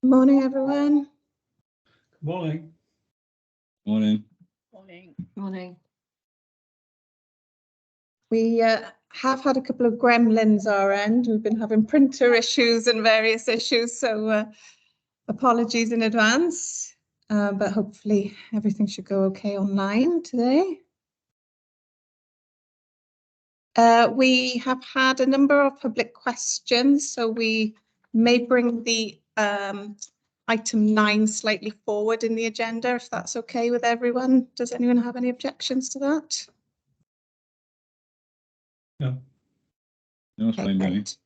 Morning, everyone. Morning. Morning. Morning. Morning. We have had a couple of gremlins our end. We've been having printer issues and various issues, so apologies in advance, but hopefully everything should go okay online today. We have had a number of public questions, so we may bring the item 9 slightly forward in the agenda, if that's okay with everyone. Does anyone have any objections to that? No. No, it's fine, Danny. Great.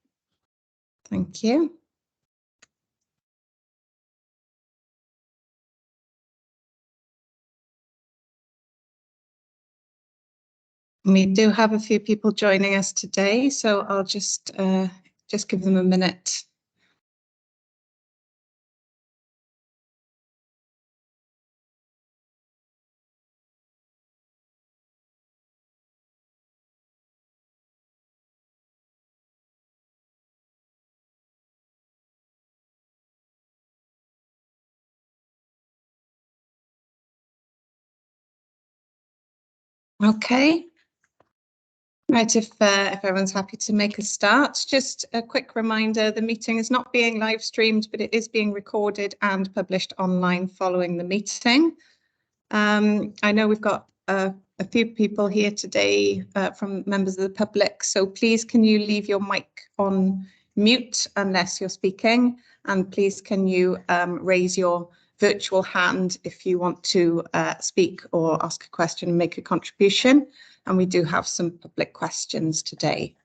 Thank you. We do have a few people joining us today, so I'll just give them a minute. Okay. Right, if everyone's happy to make a start, just a quick reminder, the meeting is not being live streamed, but it is being recorded and published online following the meeting. I know we've got a few people here today from members of the public, so please can you leave your mic on mute unless you're speaking, and please can you raise your virtual hand if you want to speak or ask a question and make a contribution. And we do have some public questions today.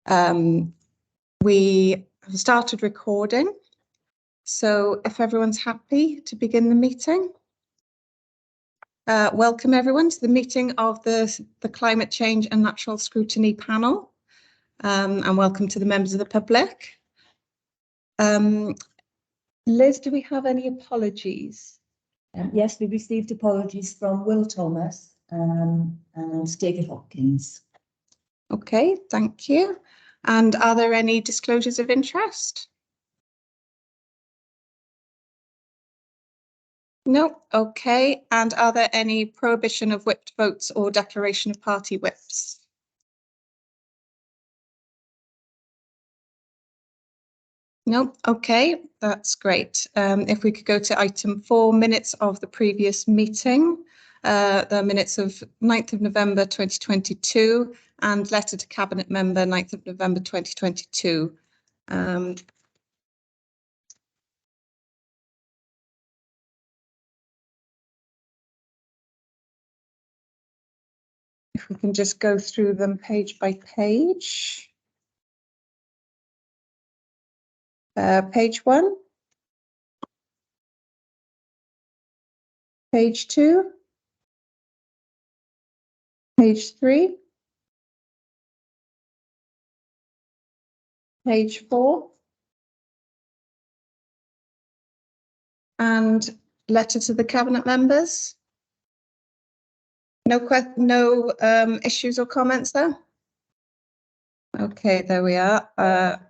We have started recording, so if everyone's happy to begin the meeting. Welcome everyone to the meeting of the Climate Change and Natural Scrutiny panel, and welcome to the members of the public. Liz, do we have any apologies? Yes, we received apologies from Will Thomas and David Hopkins. Okay, thank you. And are there any disclosures of interest? No, okay. And are there any prohibition of whipped votes or declaration of party whips? No, okay, that's great. If we could go to item 4, minutes of the previous meeting, the minutes of 9th of November 2022 and letter to Cabinet Member 9th of November 2022. If we can just go through them page by page. Page 1. Page 2. Page 3. Page 4. And letter to the Cabinet members. No issues or comments there? Okay, there we are.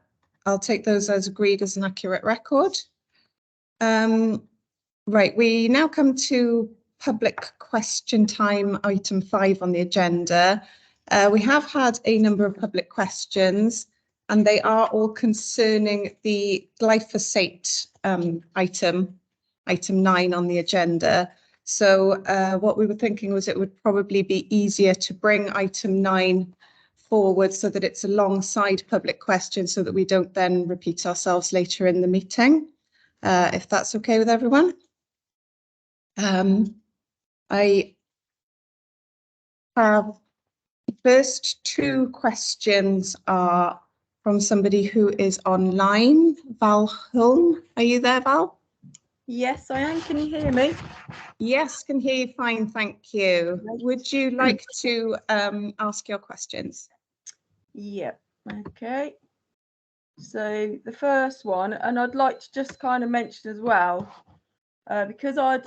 I'll take those as agreed as an accurate record. Right, we now come to public question time, item 5 on the agenda. We have had a number of public questions, and they are all concerning the glyphosate item 9 on the agenda. So what we were thinking was it would probably be easier to bring item 9 forward so that it's alongside public questions so that we don't then repeat ourselves later in the meeting, if that's okay with everyone. I have the first 2 questions are from somebody who is online. Val Hulme, are you there, Val? Yes, I am. Can you hear me? Yes, can hear you fine, thank you. Would you like to ask your questions? Yep. Okay. So the first one, and I'd like to just kind of mention as well, because I'd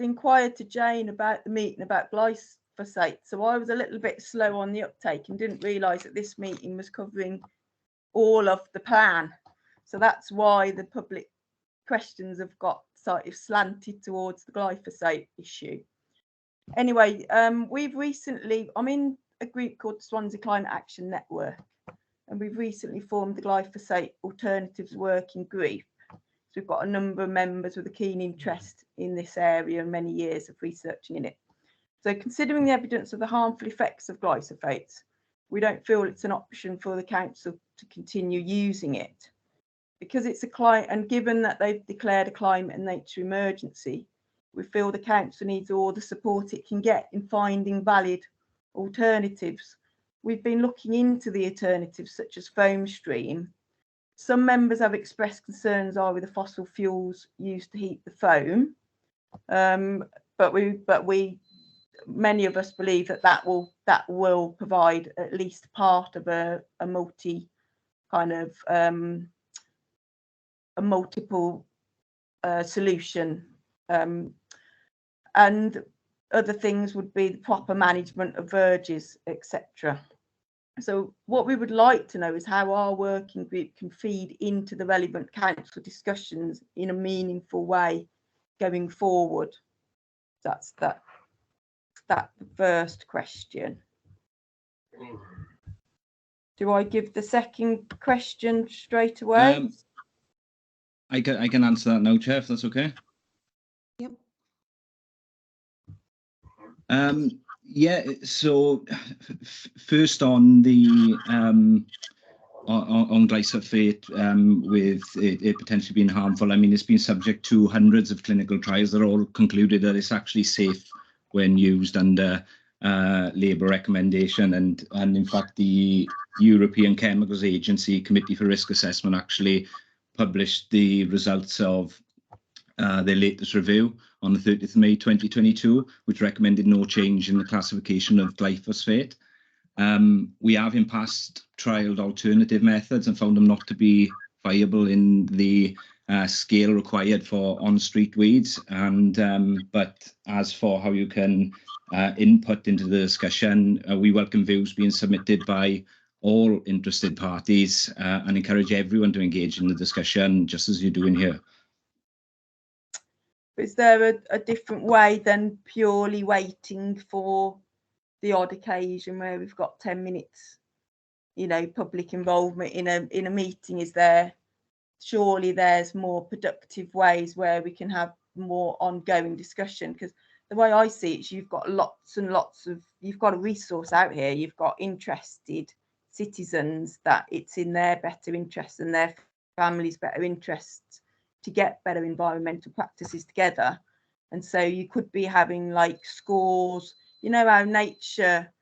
inquired to Jane about the meeting about glyphosate, so I was a little bit slow on the uptake and didn't realise that this meeting was covering all of the plan. So that's why the public questions have got sort of slanted towards the glyphosate issue. Anyway, I'm in a group called the Swansea Climate Action Network, and we've recently formed the Glyphosate Alternatives Working Group. So we've got a number of members with a keen interest in this area and many years of researching in it. So considering the evidence of the harmful effects of glyphosates, we don't feel it's an option for the council to continue using it. Because it's a climate, and given that they've declared a climate and nature emergency, we feel the council needs all the support it can get in finding valid alternatives. We've been looking into the alternatives such as foam stream. Some members have expressed concerns with the fossil fuels used to heat the foam, but many of us believe that will provide at least part of a multi kind of a multiple solution, and other things would be the proper management of verges, etc. So what we would like to know is how our working group can feed into the relevant council discussions in a meaningful way going forward. That's the first question. Do I give the second question straight away? I can answer that now, Chair, if that's okay. Yep. Yeah. So first on the on glyphosate, with it potentially being harmful. I mean, it's been subject to hundreds of clinical trials that are all concluded that it's actually safe when used under Labour recommendation, and in fact the European Chemicals Agency Committee for Risk Assessment actually published the results of their latest review on the 30th of May 2022, which recommended no change in the classification of glyphosate. We have in past trialled alternative methods and found them not to be viable in the scale required for on-street weeds. And but as for how you can input into the discussion, we welcome views being submitted by all interested parties and encourage everyone to engage in the discussion, just as you're doing here. Is there a different way than purely waiting for the odd occasion where we've got 10 minutes, public involvement in a meeting? Is there, surely there's more productive ways where we can have more ongoing discussion? Because the way I see it is you've got lots and lots of, you've got a resource out here, you've got interested citizens that it's in their better interests and their families' better interests to get better environmental practices together. And so you could be having like scores, how nature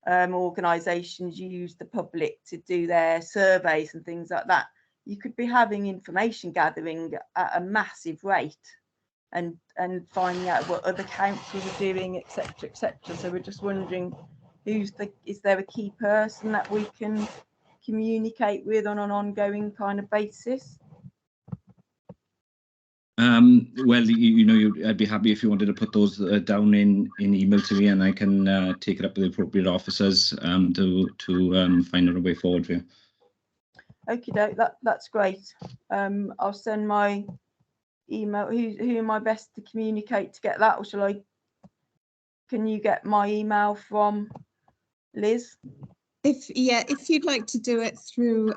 organisations use the public to do their surveys and things like that. You could be having information gathering at a massive rate and finding out what other councils are doing, etc., etc. So we're just wondering, is there a key person that we can communicate with on an ongoing kind of basis? Well, I'd be happy if you wanted to put those down in email to me, and I can take it up with the appropriate officers to find out a way forward for you. Okay, that's great. I'll send my email. Who am I best to communicate to get that, or shall I? Can you get my email from Liz? If you'd like to do it through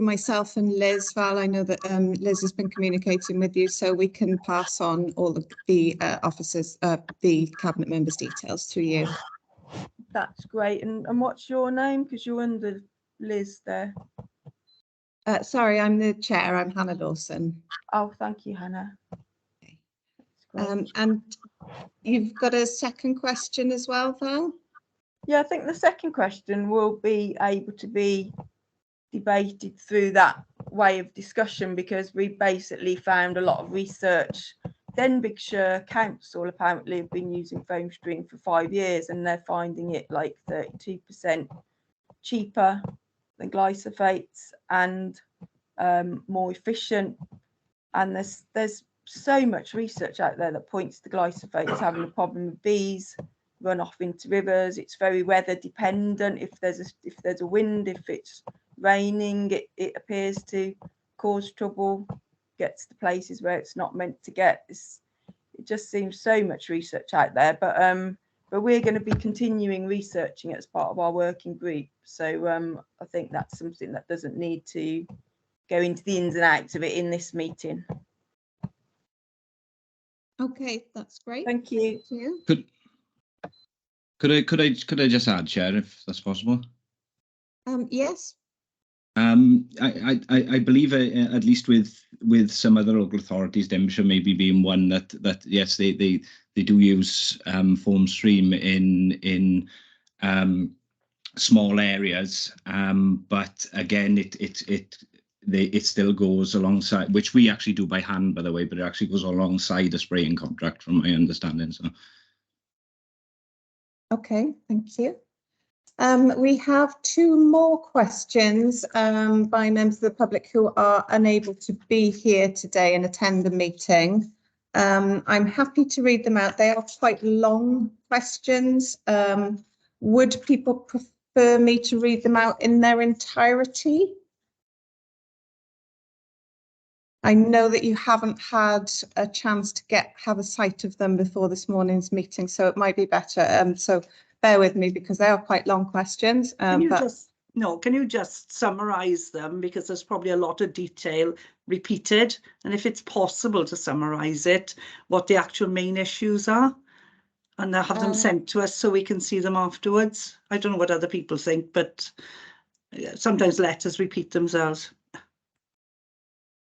myself and Liz, Val, I know that Liz has been communicating with you, so we can pass on all of the officers, the cabinet members' details to you. That's great. And what's your name? Because you're under Liz there. Sorry, I'm the chair. I'm Hannah Dawson. Oh, thank you, Hannah. Okay. And you've got a second question as well, Val? Yeah, I think the second question will be able to be debated through that way of discussion, because we basically found a lot of research. Denbighshire Council apparently have been using foam stream for 5 years, and they're finding it like 32% cheaper than glyphosates and more efficient. And there's so much research out there that points to glyphosates having a problem with bees, run off into rivers. It's very weather dependent. If there's a wind, if it's raining, it appears to cause trouble, gets to places where it's not meant to get. It just seems so much research out there, but we're going to be continuing researching it as part of our working group. So I think that's something that doesn't need to go into the ins and outs of it in this meeting. Okay, that's great. Thank you. Could I just add, Chair, if that's possible? Yes. I believe at least with some other local authorities, Denbighshire maybe being one, that yes, they do use foam stream in small areas, but again it still goes alongside, which we actually do by hand, by the way, but it actually goes alongside a spraying contract, from my understanding. So. Okay, thank you. We have 2 more questions by members of the public who are unable to be here today and attend the meeting. I'm happy to read them out. They are quite long questions. Would people prefer me to read them out in their entirety? I know that you haven't had a chance to have a sight of them before this morning's meeting, so it might be better. So bear with me because they are quite long questions. Can you just summarise them, because there's probably a lot of detail repeated, and if it's possible to summarise it, what the actual main issues are, and have them sent to us so we can see them afterwards. I don't know what other people think, but sometimes letters repeat themselves.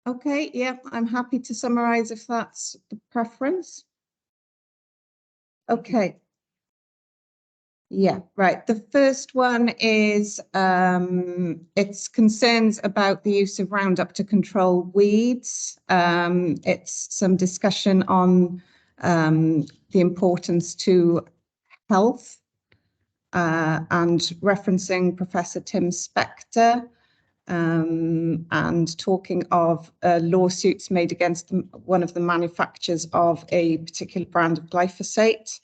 Okay, yeah, I'm happy to summarise if that's the preference. Okay. Yeah, right. The first one is it's concerns about the use of Roundup to control weeds. It's some discussion on the importance to health and referencing Professor Tim Spector. And talking of lawsuits made against one of the manufacturers of a particular brand of glyphosate.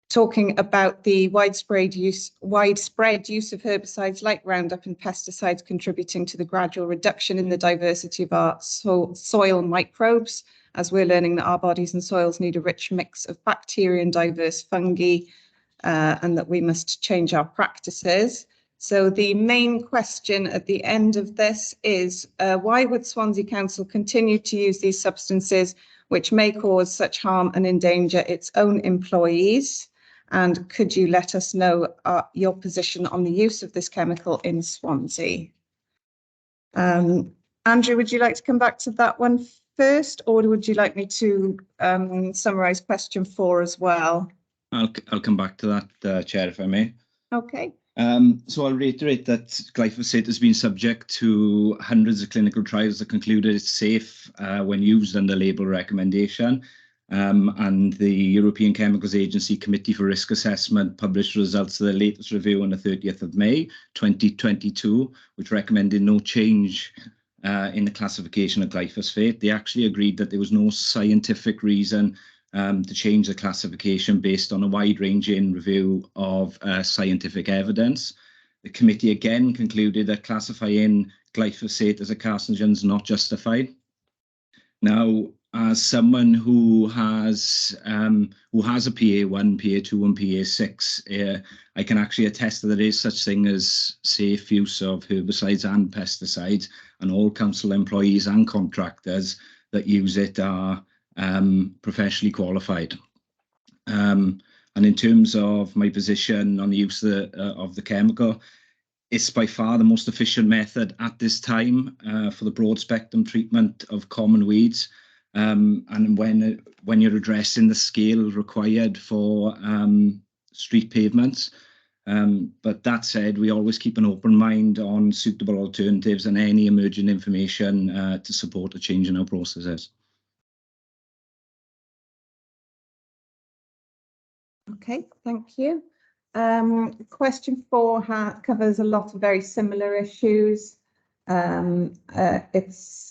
Talking about the widespread use of herbicides like Roundup and pesticides contributing to the gradual reduction in the diversity of our soil microbes, as we're learning that our bodies and soils need a rich mix of bacteria and diverse fungi, and that we must change our practices. So the main question at the end of this is, why would Swansea Council continue to use these substances which may cause such harm and endanger its own employees? And could you let us know your position on the use of this chemical in Swansea? Andrew, would you like to come back to that one first, or would you like me to summarise question 4 as well? I'll come back to that, Chair, if I may. Okay. So I'll reiterate that glyphosate has been subject to hundreds of clinical trials that concluded it's safe when used under label recommendation. And the European Chemicals Agency Committee for Risk Assessment published results of their latest review on the 30th of May 2022, which recommended no change in the classification of glyphosate. They actually agreed that there was no scientific reason to change the classification based on a wide-ranging review of scientific evidence. The committee again concluded that classifying glyphosate as a carcinogen is not justified. Now, as someone who has a PA1, PA2 and PA6, I can actually attest that there is such thing as safe use of herbicides and pesticides, and all council employees and contractors that use it are professionally qualified. And in terms of my position on the use of the chemical, it's by far the most efficient method at this time for the broad spectrum treatment of common weeds. And when you're addressing the scale required for street pavements. But that said, we always keep an open mind on suitable alternatives and any emerging information to support a change in our processes. Okay, thank you. Question 4 covers a lot of very similar issues. It's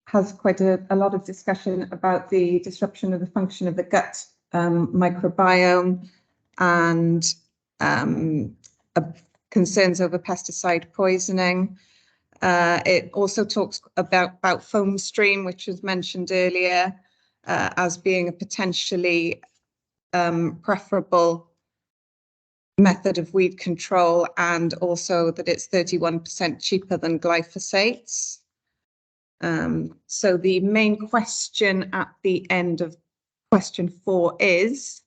has quite a lot of discussion about the disruption of the function of the gut microbiome and concerns over pesticide poisoning. It also talks about foam stream, which was mentioned earlier, as being a potentially preferable method of weed control, and also that it's 31% cheaper than glyphosates. So the main question at the end of question 4 is,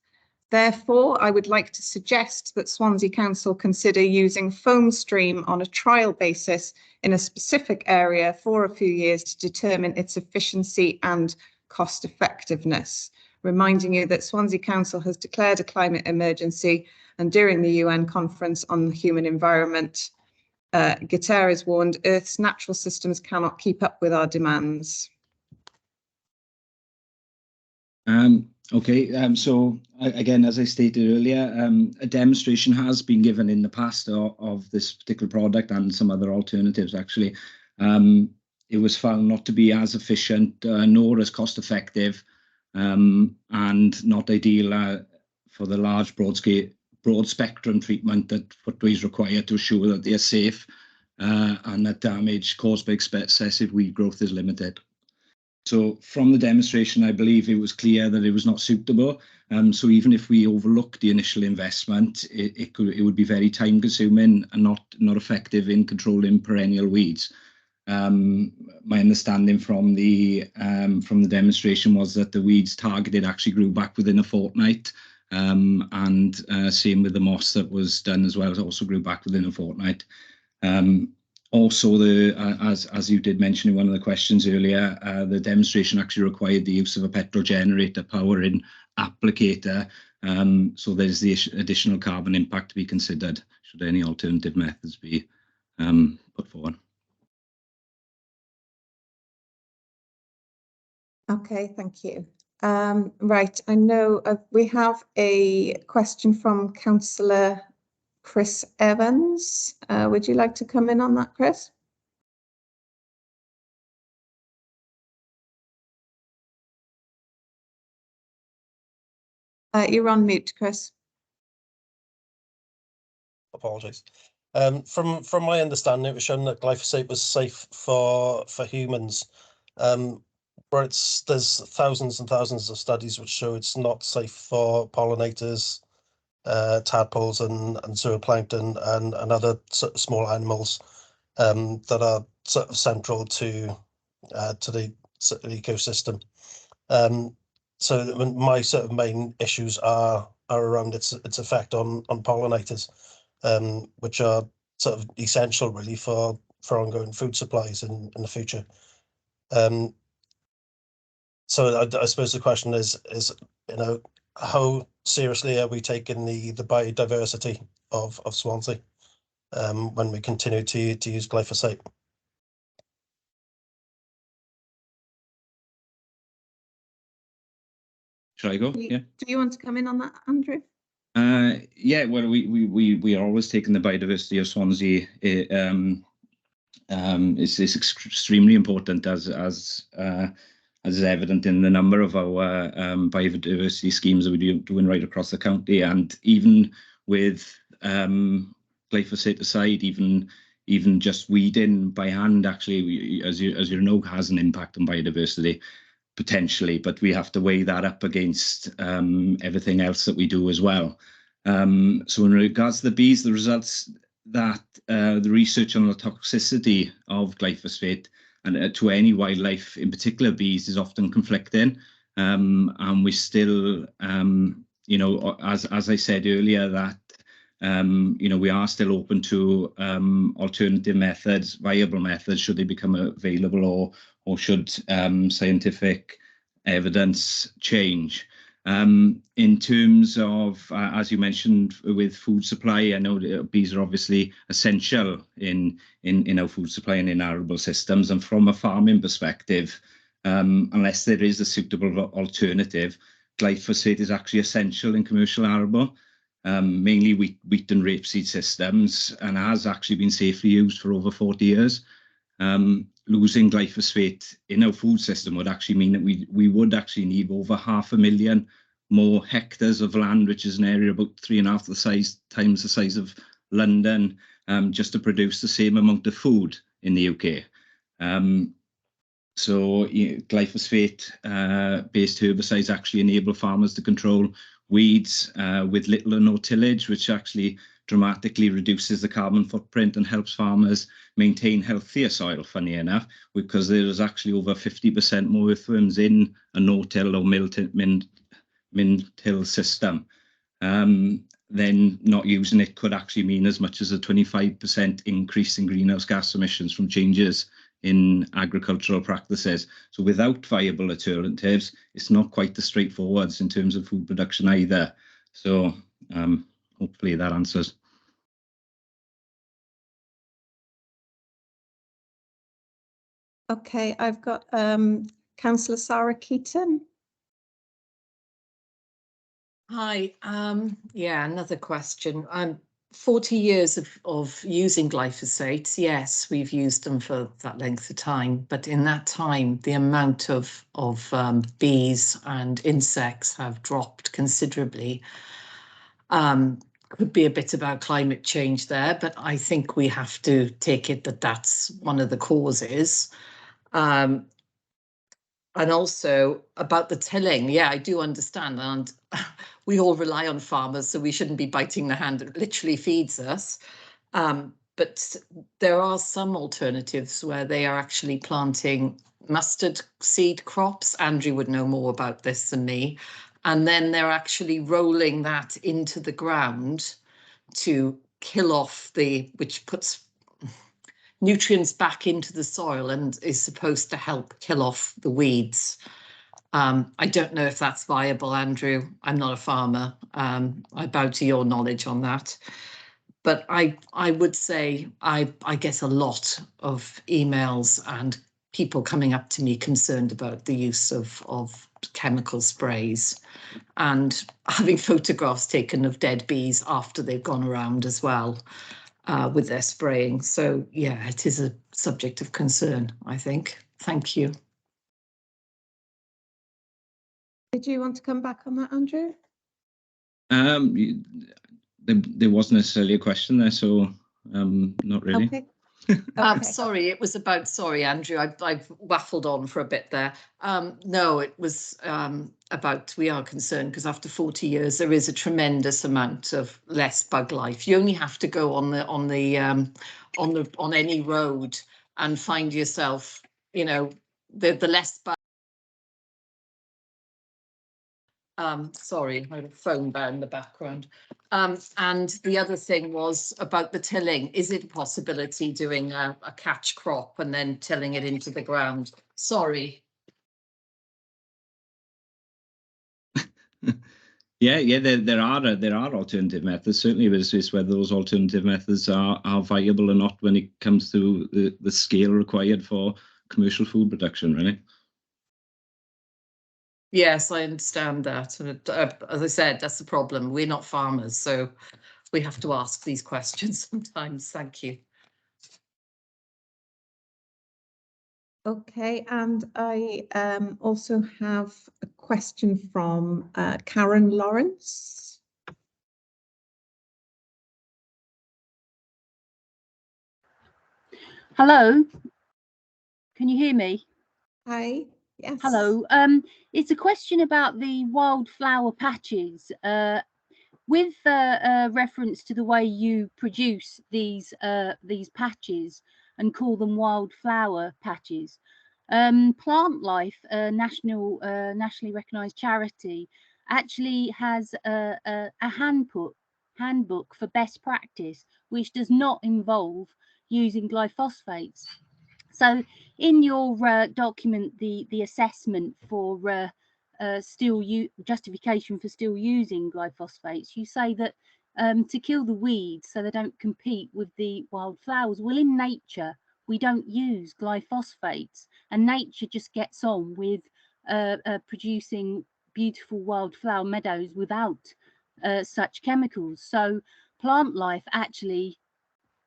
therefore, I would like to suggest that Swansea Council consider using foam stream on a trial basis in a specific area for a few years to determine its efficiency and cost effectiveness. Reminding you that Swansea Council has declared a climate emergency, and during the UN Conference on the Human Environment, Guterres warned Earth's natural systems cannot keep up with our demands. Okay, so again, as I stated earlier, a demonstration has been given in the past of this particular product and some other alternatives, actually. It was found not to be as efficient nor as cost effective, and not ideal for the large broad spectrum treatment that footway is required to assure that they are safe and that damage caused by excessive weed growth is limited. So from the demonstration, I believe it was clear that it was not suitable. So even if we overlook the initial investment, it would be very time consuming and not effective in controlling perennial weeds. My understanding from the demonstration was that the weeds targeted actually grew back within a fortnight, and same with the moss that was done as well, also grew back within a fortnight. Also, as you did mention in one of the questions earlier, the demonstration actually required the use of a petrol generator powering applicator. So there's the additional carbon impact to be considered should any alternative methods be put forward. Okay, thank you. Right, I know we have a question from Councillor Chris Evans. Would you like to come in on that, Chris? You're on mute, Chris. Apologies. From my understanding, it was shown that glyphosate was safe for humans. Where there's thousands and thousands of studies which show it's not safe for pollinators, tadpoles and zooplankton and other small animals that are sort of central to the ecosystem. So my sort of main issues are around its effect on pollinators, which are sort of essential really for ongoing food supplies in the future. So I suppose the question is, how seriously are we taking the biodiversity of Swansea when we continue to use glyphosate? Shall I go? Yeah. Do you want to come in on that, Andrew? Yeah, well, we are always taking the biodiversity of Swansea. It's extremely important, as is evident in the number of our biodiversity schemes that we're doing right across the county. And even with glyphosate aside, even just weeding by hand, actually, as you know, has an impact on biodiversity potentially, but we have to weigh that up against everything else that we do as well. So in regards to the bees, the results that the research on the toxicity of glyphosate and to any wildlife, in particular bees, is often conflicting. And we still, as I said earlier, that we are still open to alternative methods, viable methods, should they become available, or should scientific evidence change. In terms of, as you mentioned, with food supply, I know that bees are obviously essential in our food supply and in arable systems. And from a farming perspective, unless there is a suitable alternative, glyphosate is actually essential in commercial arable, mainly wheat and rapeseed systems, and has actually been safely used for over 40 years. Losing glyphosate in our food system would actually mean that we would actually need over 500,000 more hectares of land, which is an area about 3.5 times the size of London, just to produce the same amount of food in the UK. So glyphosate-based herbicides actually enable farmers to control weeds with little or no tillage, which actually dramatically reduces the carbon footprint and helps farmers maintain healthier soil, funny enough, because there is actually over 50% more earthworms in a no-till or min-till system. Then not using it could actually mean as much as a 25% increase in greenhouse gas emissions from changes in agricultural practices. So without viable alternatives, it's not quite as straightforward in terms of food production either. So hopefully that answers. Okay, I've got Councillor Sarah Keaton. Hi, yeah, another question. 40 years of using glyphosates, yes, we've used them for that length of time, but in that time, the amount of bees and insects have dropped considerably. Could be a bit about climate change there, but I think we have to take it that that's one of the causes. And also about the tilling, yeah, I do understand, and we all rely on farmers, so we shouldn't be biting the hand that literally feeds us. But there are some alternatives where they are actually planting mustard seed crops. Andrew would know more about this than me. And then they're actually rolling that into the ground to kill off which puts nutrients back into the soil and is supposed to help kill off the weeds. I don't know if that's viable, Andrew. I'm not a farmer. I bow to your knowledge on that. But I would say I get a lot of emails and people coming up to me concerned about the use of chemical sprays, and having photographs taken of dead bees after they've gone around as well. With their spraying. So yeah, it is a subject of concern, I think. Thank you. Did you want to come back on that, Andrew? There wasn't necessarily a question there, so not really. Okay. Sorry, it was about, sorry, Andrew, I've waffled on for a bit there. No, it was about, we are concerned because after 40 years, there is a tremendous amount of less bug life. You only have to go on any road and find yourself, you know, the less bug. Sorry, I had a phone there in the background. And the other thing was about the tilling. Is it a possibility doing a catch crop and then tilling it into the ground? Sorry. Yeah, there are alternative methods. Certainly, but it's whether those alternative methods are viable or not when it comes to the scale required for commercial food production, really. Yes, I understand that. And as I said, that's the problem. We're not farmers, so we have to ask these questions sometimes. Thank you. Okay, and I also have a question from Karen Lawrence. Hello, can you hear me? Hi, yes. Hello, it's a question about the wildflower patches. With reference to the way you produce these patches and call them wildflower patches, Plant Life, a nationally recognised charity, actually has a handbook for best practice, which does not involve using glyphosates. So in your document, the assessment for justification for still using glyphosates, you say that to kill the weeds so they don't compete with the wildflowers. Well, in nature, we don't use glyphosates, and nature just gets on with producing beautiful wildflower meadows without such chemicals. So Plant Life actually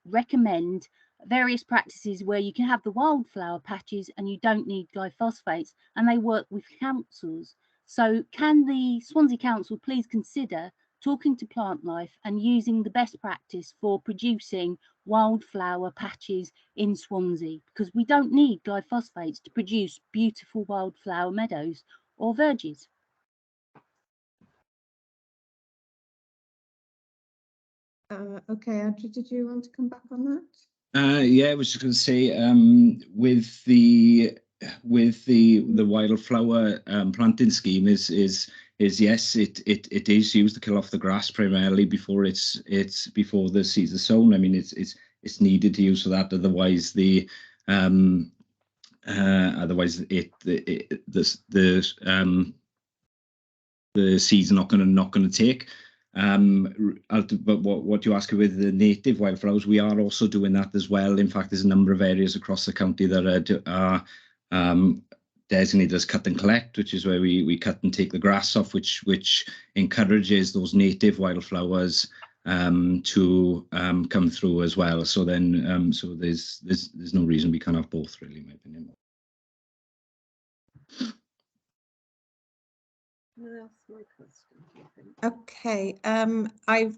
recommend various practices where you can have the wildflower patches and you don't need glyphosates, and they work with councils. So can the Swansea Council please consider talking to plant life and using the best practice for producing wildflower patches in Swansea, because we don't need glyphosates to produce beautiful wildflower meadows or verges. Okay, Andrew, did you want to come back on that? Yeah, I was just going to say, with the wildflower planting scheme is yes, it is used to kill off the grass primarily before before the seeds are sown. I mean, it's needed to use for that. Otherwise, the seeds are not going to take. But what you ask with the native wildflowers, we are also doing that as well. In fact, there's a number of areas across the county that are designated as cut and collect, which is where we cut and take the grass off, which encourages those native wildflowers to come through as well. So then, so there's no reason we can't have both, really, in my opinion. That's my question. Okay, I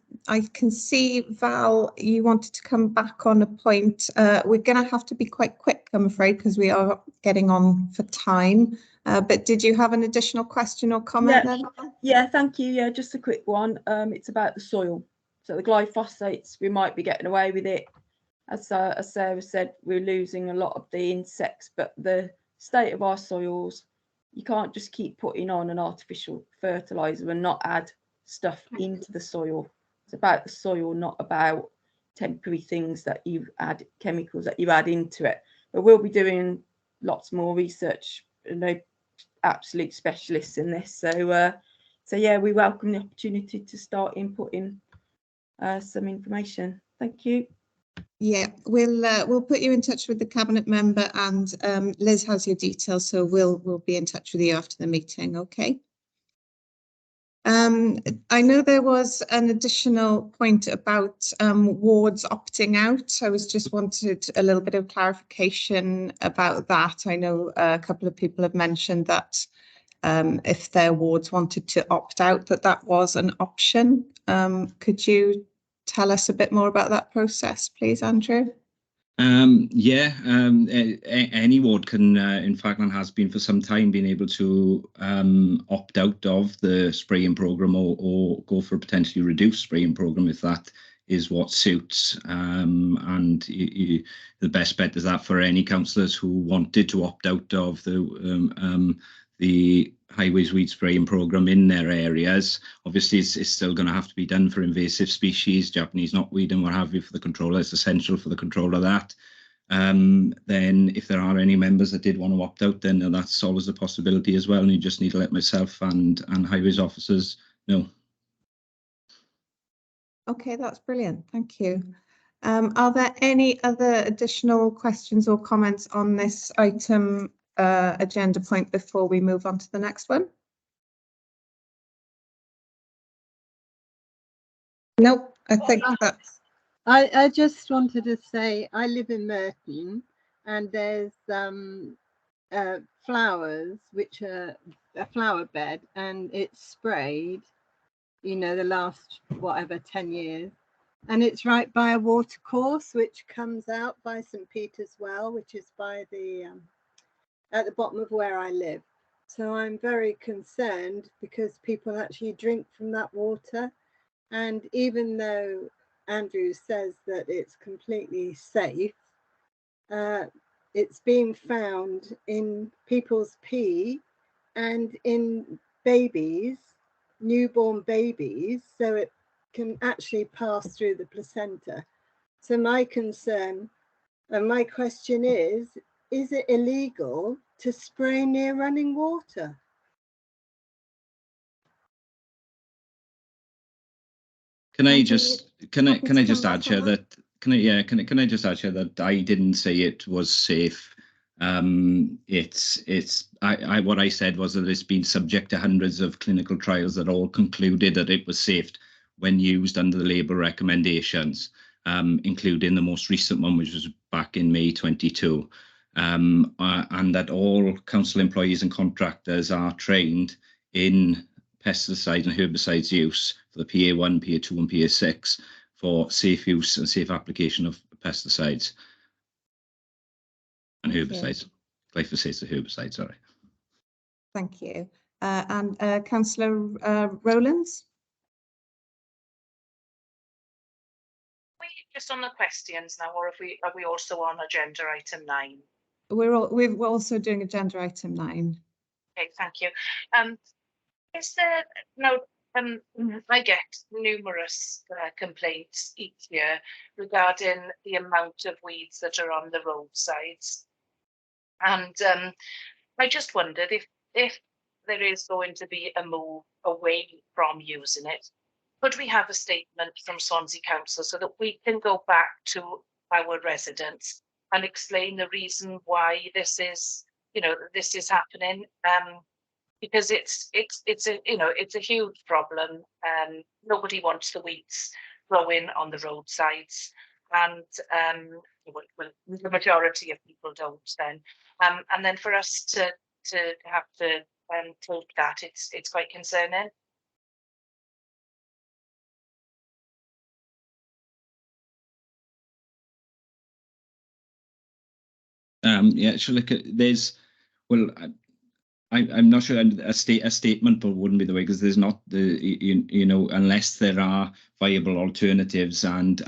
can see, Val, you wanted to come back on a point. We're going to have to be quite quick, I'm afraid, because we are getting on for time. But did you have an additional question or comment there? Yeah, thank you. Yeah, just a quick one. It's about the soil. So the glyphosates, we might be getting away with it. As Sarah said, we're losing a lot of the insects, but the state of our soils, you can't just keep putting on an artificial fertilizer and not add stuff into the soil. It's about the soil, not about temporary things that you add, chemicals that you add into it. But we'll be doing lots more research, absolute specialists in this. So yeah, we welcome the opportunity to start inputting some information. Thank you. Yeah, we'll put you in touch with the cabinet member, and Liz has your details, so we'll be in touch with you after the meeting. Okay. I know there was an additional point about wards opting out. I was just wanted a little bit of clarification about that. I know a couple of people have mentioned that if their wards wanted to opt out, that was an option. Could you tell us a bit more about that process, please, Andrew? Yeah, any ward can, in fact, and has been for some time, been able to opt out of the spraying programme or go for a potentially reduced spraying programme if that is what suits. And the best bet is that for any councillors who wanted to opt out of the highways weed spraying programme in their areas. Obviously, it's still going to have to be done for invasive species, Japanese knotweed and what have you for the control. It's essential for the control of that. Then if there are any members that did want to opt out, then that's always a possibility as well. And you just need to let myself and highways officers know. Okay, that's brilliant. Thank you. Are there any other additional questions or comments on this item agenda point before we move on to the next one? Nope, I think that's... I just wanted to say I live in Merton, and there's flowers, which are a flower bed, and it's sprayed, you know, the last whatever 10 years, and it's right by a water course which comes out by St. Peter's Well, which is by the at the bottom of where I live. So I'm very concerned because people actually drink from that water, and even though Andrew says that it's completely safe, it's being found in people's pee and in babies, newborn babies, so it can actually pass through the placenta. So my concern and my question is it illegal to spray near running water? Can I just add here that can I just add here that I didn't say it was safe. What I said was that it's been subject to hundreds of clinical trials that all concluded that it was safe when used under the label recommendations, including the most recent one, which was back in May 22, and that all council employees and contractors are trained in pesticide and herbicides use for the PA1, PA2 and PA6 for safe use and safe application of pesticides and herbicides. Glyphosate and herbicides, sorry. Thank you. And Councillor Rowlands? Just on the questions now, or are we also on agenda item 9? We're also doing agenda item 9. Okay, thank you. Is there no? I get numerous complaints each year regarding the amount of weeds that are on the roadsides, and I just wondered if there is going to be a move away from using it. Could we have a statement from Swansea Council so that we can go back to our residents and explain the reason why this is, this is happening? Because it's a huge problem. Nobody wants the weeds growing on the roadsides, and the majority of people don't. Then, and then for us to have to take that, it's quite concerning. Yeah, so look, there's, well, I'm not sure a statement, but wouldn't be the way, because there's not the unless there are viable alternatives and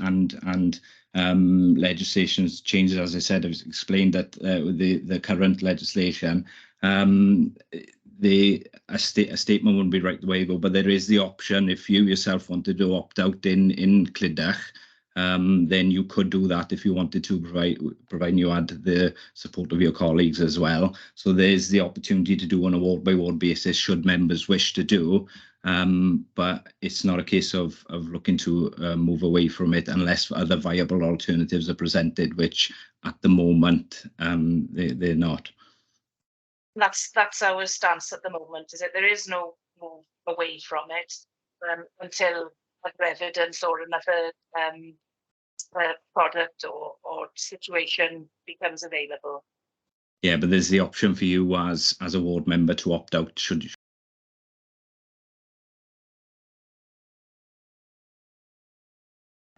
legislation changes. As I said, I've explained that the current legislation, a statement wouldn't be right the way to go. But there is the option, if you yourself wanted to opt out in Clydach, then you could do that if you wanted to, providing you had the support of your colleagues as well. So there's the opportunity to do on a ward-by-ward basis should members wish to do, but it's not a case of looking to move away from it unless other viable alternatives are presented, which at the moment they're not. That's our stance at the moment, is that there is no move away from it until other evidence or another product or situation becomes available. Yeah, but there's the option for you as a ward member to opt out should you.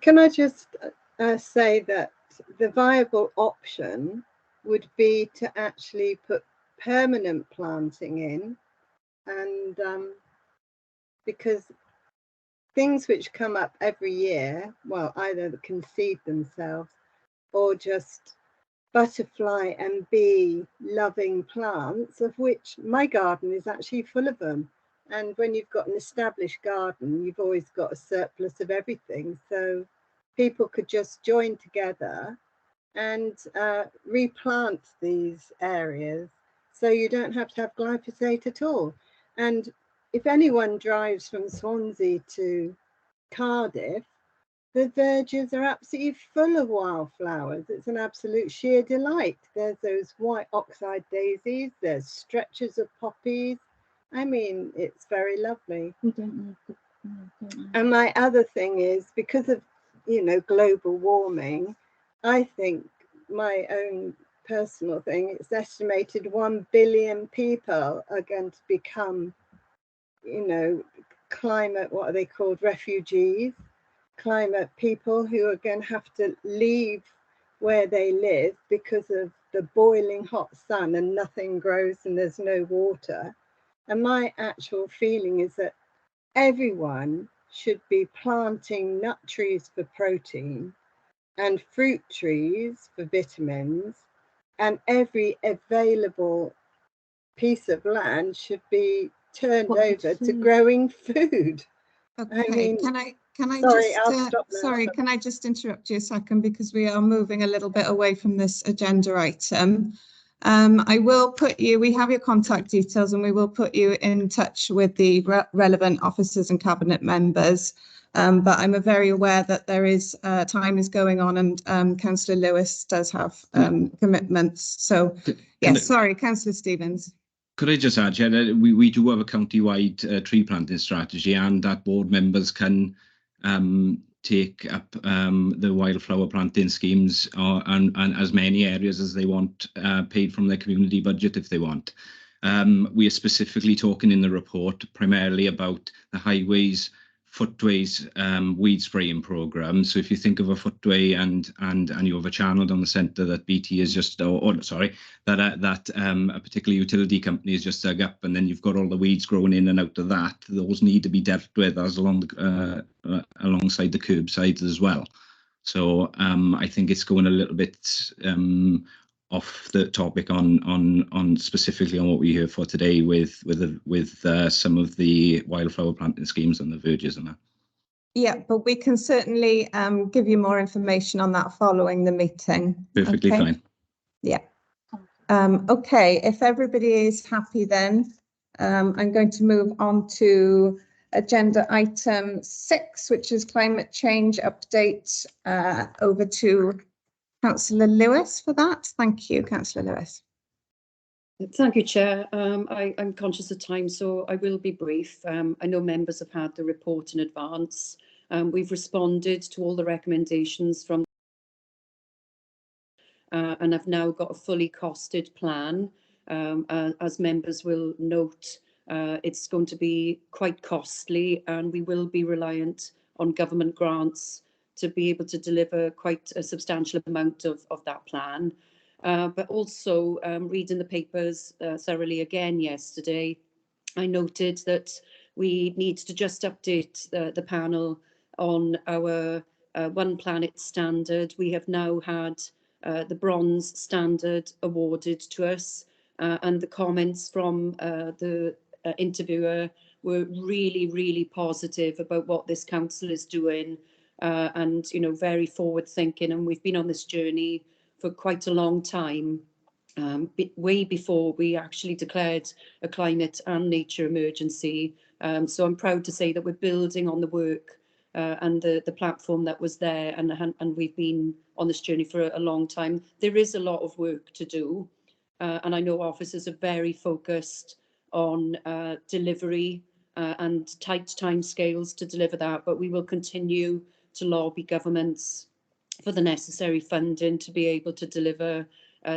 Can I just say that the viable option would be to actually put permanent planting in, and because things which come up every year, well, either concede themselves or just butterfly and bee loving plants, of which my garden is actually full of them. And when you've got an established garden, you've always got a surplus of everything. So people could just join together and replant these areas, so you don't have to have glyphosate at all. And if anyone drives from Swansea to Cardiff, the verges are absolutely full of wildflowers. It's an absolute sheer delight. There's those white oxide daisies, there's stretches of poppies. I mean, it's very lovely. We don't need And my other thing is, because of, global warming, I think my own personal thing, it's estimated 1 billion people are going to become, climate, what are they called, refugees, climate people who are going to have to leave where they live because of the boiling hot sun and nothing grows and there's no water. And my actual feeling is that everyone should be planting nut trees for protein and fruit trees for vitamins, and every available piece of land should be turned over to growing food. Okay, I mean, can I sorry, just I'll stop now. sorry, can I just interrupt you a second, because we are moving a little bit away from this agenda item. I will put you, we have your contact details, and we will put you in touch with the relevant officers and cabinet members. But I'm very aware that there is time is going on, and Councillor Lewis does have commitments. So yes, sorry, Councillor Stevens. Could I just add, yeah, that we do have a county-wide tree planting strategy, and that board members can take up the wildflower planting schemes and as many areas as they want paid from their community budget if they want. We are specifically talking in the report primarily about the highways, footways, weed spraying program. So if you think of a footway and you have a channel down the centre that BT is just, sorry, that a particular utility company is just dug up, and then you've got all the weeds growing in and out of that. Those need to be dealt with as alongside the curbsides as well. So I think it's going a little bit off the topic on specifically on what we hear for today with some of the wildflower planting schemes and the verges and that. Yeah, but we can certainly give you more information on that following the meeting. Perfectly okay? fine. Yeah. Okay, if everybody is happy then, I'm going to move on to agenda item 6, which is climate change update. Over to Councillor Lewis for that. Thank you, Councillor Lewis. Thank you, Chair. I'm conscious of time, so I will be brief. I know members have had the report in advance. We've responded to all the recommendations from and have now got a fully costed plan. As members will note, it's going to be quite costly, and we will be reliant on government grants to be able to deliver quite a substantial amount of that plan. But also reading the papers thoroughly again yesterday, I noted that we need to just update the panel on our One Planet standard. We have now had the bronze standard awarded to us, and the comments from the interviewer were really positive about what this council is doing, and very forward thinking, and we've been on this journey for quite a long time, way before we actually declared a climate and nature emergency. So I'm proud to say that we're building on the work and the platform that was there, and we've been on this journey for a long time. There is a lot of work to do, and I know officers are very focused on delivery and tight timescales to deliver that, but we will continue to lobby governments for the necessary funding to be able to deliver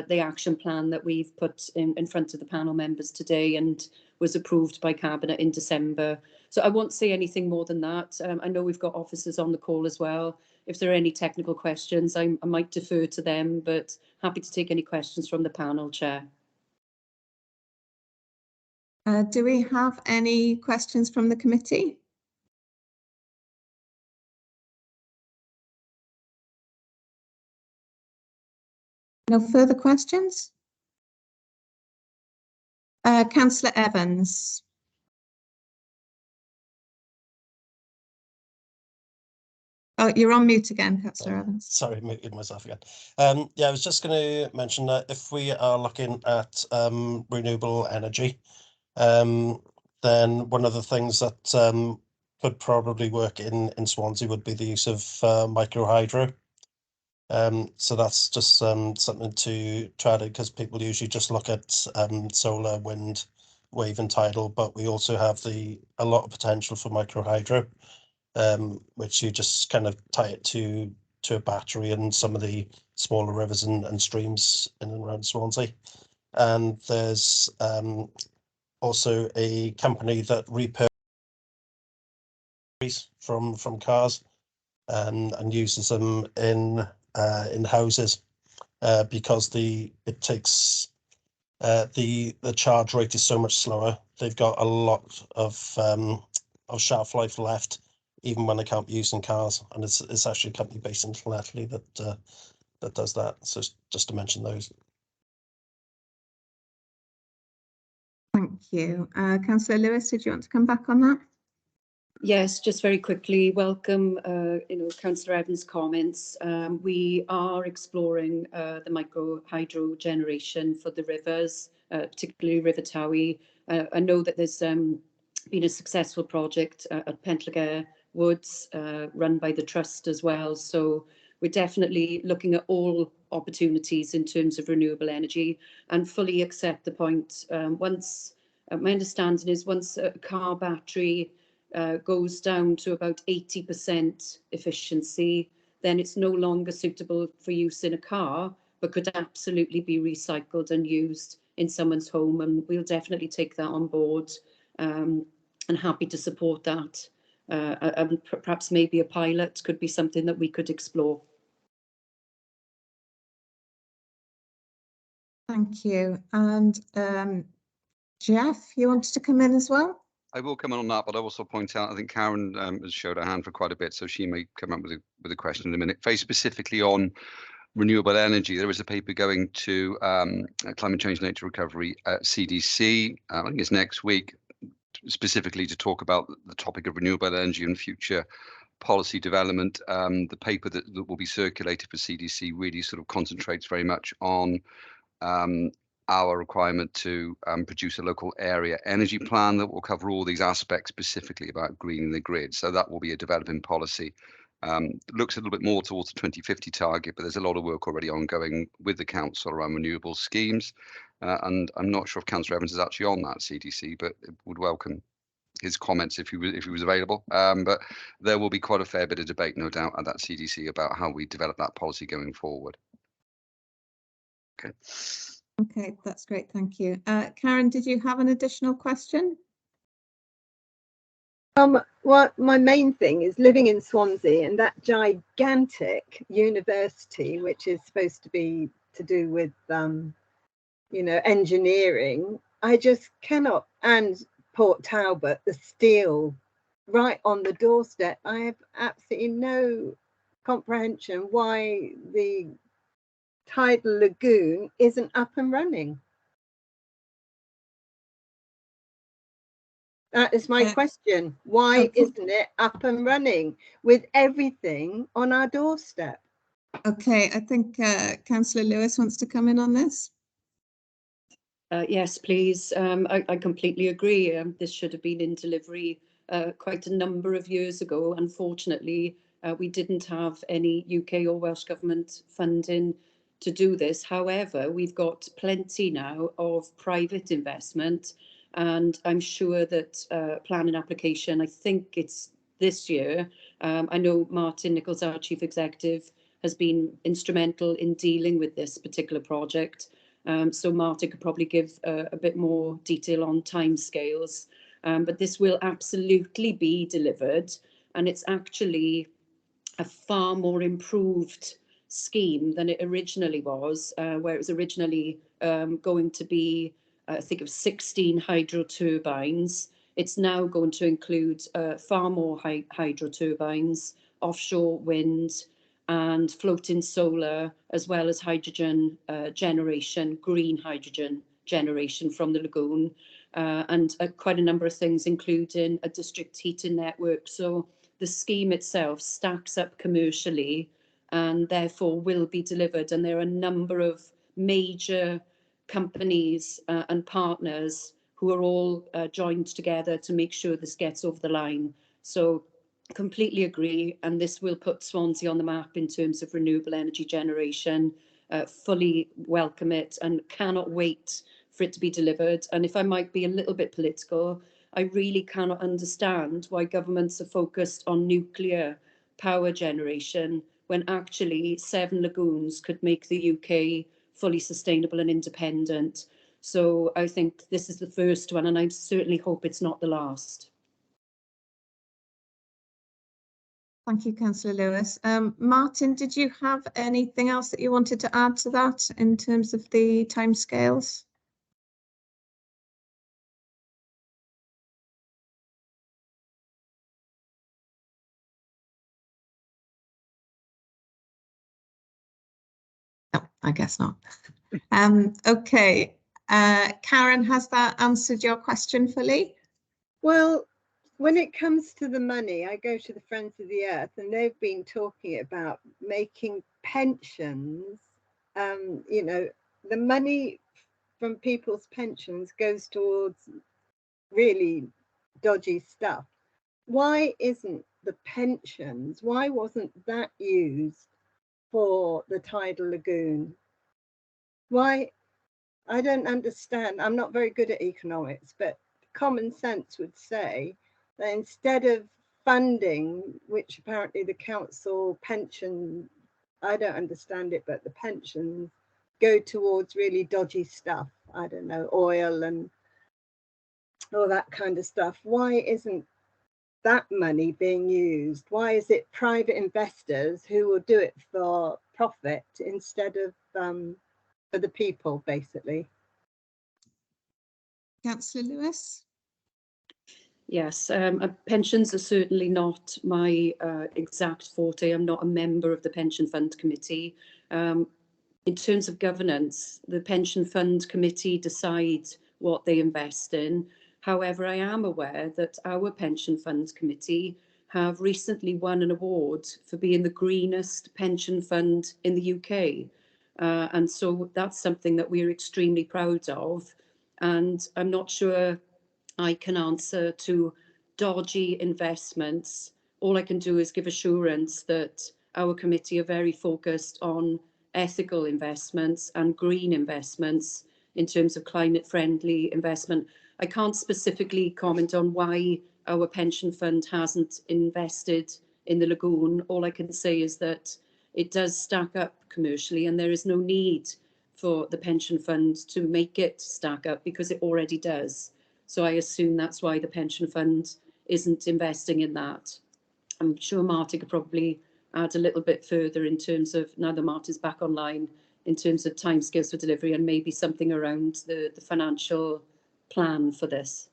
the action plan that we've put in front of the panel members today and was approved by Cabinet in December. So I won't say anything more than that. I know we've got officers on the call as well. If there are any technical questions, I might defer to them, but happy to take any questions from the panel, Chair. Do we have any questions from the committee? No further questions? Councillor Evans. Oh, you're on mute again, Councillor Evans. Sorry, muted myself again. Yeah, I was just going to mention that if we are looking at renewable energy, then one of the things that could probably work in Swansea would be the use of micro hydro. So that's just something to try to, because people usually just look at solar, wind, wave and tidal, but we also have a lot of potential for micro hydro, which you just kind of tie it to a battery in some of the smaller rivers and streams in and around Swansea. And there's also a company that repurposes from cars and uses them in houses because it takes the charge rate is so much slower. They've got a lot of shelf life left, even when they can't be used in cars, and it's actually a company based in Llanelli that does that. So just to mention those. Thank you. Councillor Lewis, did you want to come back on that? Yes, just very quickly, welcome, Councillor Evans' comments. We are exploring the micro hydro generation for the rivers, particularly River Towie. I know that there's been a successful project at Pentlager Woods, run by the Trust as well. So we're definitely looking at all opportunities in terms of renewable energy, and fully accept the point. My understanding is once a car battery goes down to about 80% efficiency, then it's no longer suitable for use in a car, but could absolutely be recycled and used in someone's home, and we'll definitely take that on board, and happy to support that. And perhaps maybe a pilot could be something that we could explore. Thank you. And Jeff, you wanted to come in as well? I will come in on that, but I also point out, I think Karen has showed her hand for quite a bit, so she may come up with a question in a minute. Very specifically on renewable energy, there is a paper going to Climate Change Nature Recovery at CDC, I think it's next week, specifically to talk about the topic of renewable energy and future policy development. The paper that will be circulated for CDC really sort of concentrates very much on our requirement to produce a local area energy plan that will cover all these aspects, specifically about greening the grid. So that will be a developing policy. Looks a little bit more towards the 2050 target, but there's a lot of work already ongoing with the council around renewable schemes. And I'm not sure if Councillor Evans is actually on that CDC, but would welcome his comments if he was available. But there will be quite a fair bit of debate, no doubt, at that CDC about how we develop that policy going forward. Okay. Okay, that's great. Thank you. Karen, did you have an additional question? Well, my main thing is living in Swansea and that gigantic university, which is supposed to be to do with, you know, engineering. I just cannot, and Port Talbot, the steel right on the doorstep. I have absolutely no comprehension why the tidal lagoon isn't up and running. That is my question. Why isn't it up and running with everything on our doorstep? Okay, I think Councillor Lewis wants to come in on this. Yes, please. I completely agree. This should have been in delivery quite a number of years ago. Unfortunately, we didn't have any UK or Welsh Government funding to do this. However, we've got plenty now of private investment, and I'm sure that planning application, I think it's this year. I know Martin Nichols, our Chief Executive, has been instrumental in dealing with this particular project. So Martin could probably give a bit more detail on timescales, but this will absolutely be delivered, and it's actually a far more improved scheme than it originally was, where it was originally going to be, I think, of 16 hydro turbines. It's now going to include far more hydro turbines, offshore wind, and floating solar, as well as hydrogen generation, green hydrogen generation from the lagoon, and quite a number of things, including a district heating network. So the scheme itself stacks up commercially and therefore will be delivered. And there are a number of major companies and partners who are all joined together to make sure this gets over the line. So completely agree, and this will put Swansea on the map in terms of renewable energy generation. Fully welcome it and cannot wait for it to be delivered. And if I might be a little bit political, I really cannot understand why governments are focused on nuclear power generation when actually 7 lagoons could make the UK fully sustainable and independent. So I think this is the first one, and I certainly hope it's not the last. Thank you, Councillor Lewis. Martin, did you have anything else that you wanted to add to that in terms of the timescales? No, I guess not. Okay. Karen, has that answered your question fully? Well, when it comes to the money, I go to the Friends of the Earth and they've been talking about making pensions. You know, the money from people's pensions goes towards really dodgy stuff. Why isn't the pensions, why wasn't that used for the tidal lagoon? Why? I don't understand. I'm not very good at economics, but common sense would say that instead of funding, which apparently the council pension, I don't understand it, but the pensions go towards really dodgy stuff. I don't know, oil and all that kind of stuff. Why isn't that money being used? Why is it private investors who will do it for profit instead of for the people, basically? Councillor Lewis? Yes, pensions are certainly not my exact forte. I'm not a member of the Pension Fund Committee. In terms of governance, the Pension Fund Committee decides what they invest in. However, I am aware that our Pension Fund Committee have recently won an award for being the greenest pension fund in the UK. And so that's something that we're extremely proud of. And I'm not sure I can answer to dodgy investments. All I can do is give assurance that our committee are very focused on ethical investments and green investments in terms of climate friendly investment. I can't specifically comment on why our pension fund hasn't invested in the lagoon. All I can say is that it does stack up commercially and there is no need for the pension fund to make it stack up because it already does. So I assume that's why the pension fund isn't investing in that. I'm sure Marty could probably add a little bit further in terms of, now that Marty's back online, in terms of timescales for delivery and maybe something around the financial plan for this.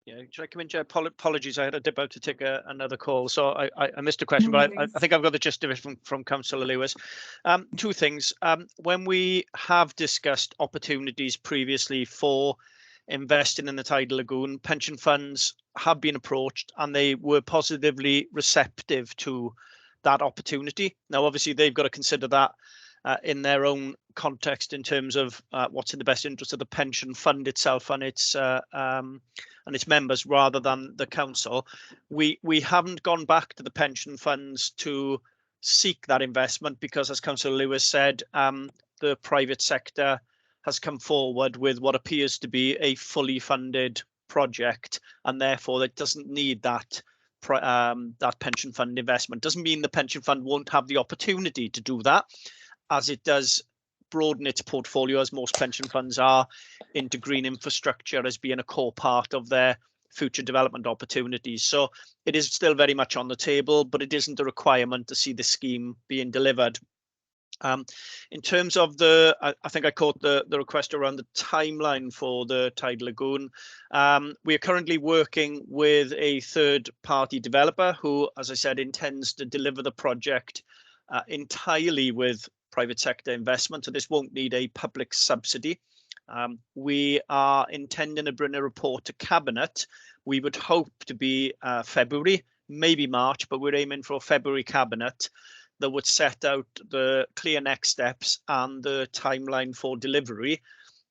Yeah, should I come in, Chair? Apologies, I had to dip out to take another call, so I missed a question, but I think I've got the gist of it from Councillor Lewis. Two things. When we have discussed opportunities previously for investing in the tidal lagoon, pension funds have been approached and they were positively receptive to that opportunity. Now, obviously, they've got to consider that in their own context in terms of what's in the best interest of the pension fund itself and its members rather than the council. We haven't gone back to the pension funds to seek that investment because, as Councillor Lewis said, the private sector has come forward with what appears to be a fully funded project, and therefore it doesn't need that pension fund investment. Doesn't mean the pension fund won't have the opportunity to do that, as it does broaden its portfolio, as most pension funds are, into green infrastructure as being a core part of their future development opportunities. So it is still very much on the table, but it isn't a requirement to see the scheme being delivered. In terms of I think I caught the request around the timeline for the tidal lagoon. We are currently working with a third-party developer who, as I said, intends to deliver the project entirely with private sector investment, so this won't need a public subsidy. We are intending to bring a report to Cabinet. We would hope to be February, maybe March, but we're aiming for a February Cabinet that would set out the clear next steps and the timeline for delivery.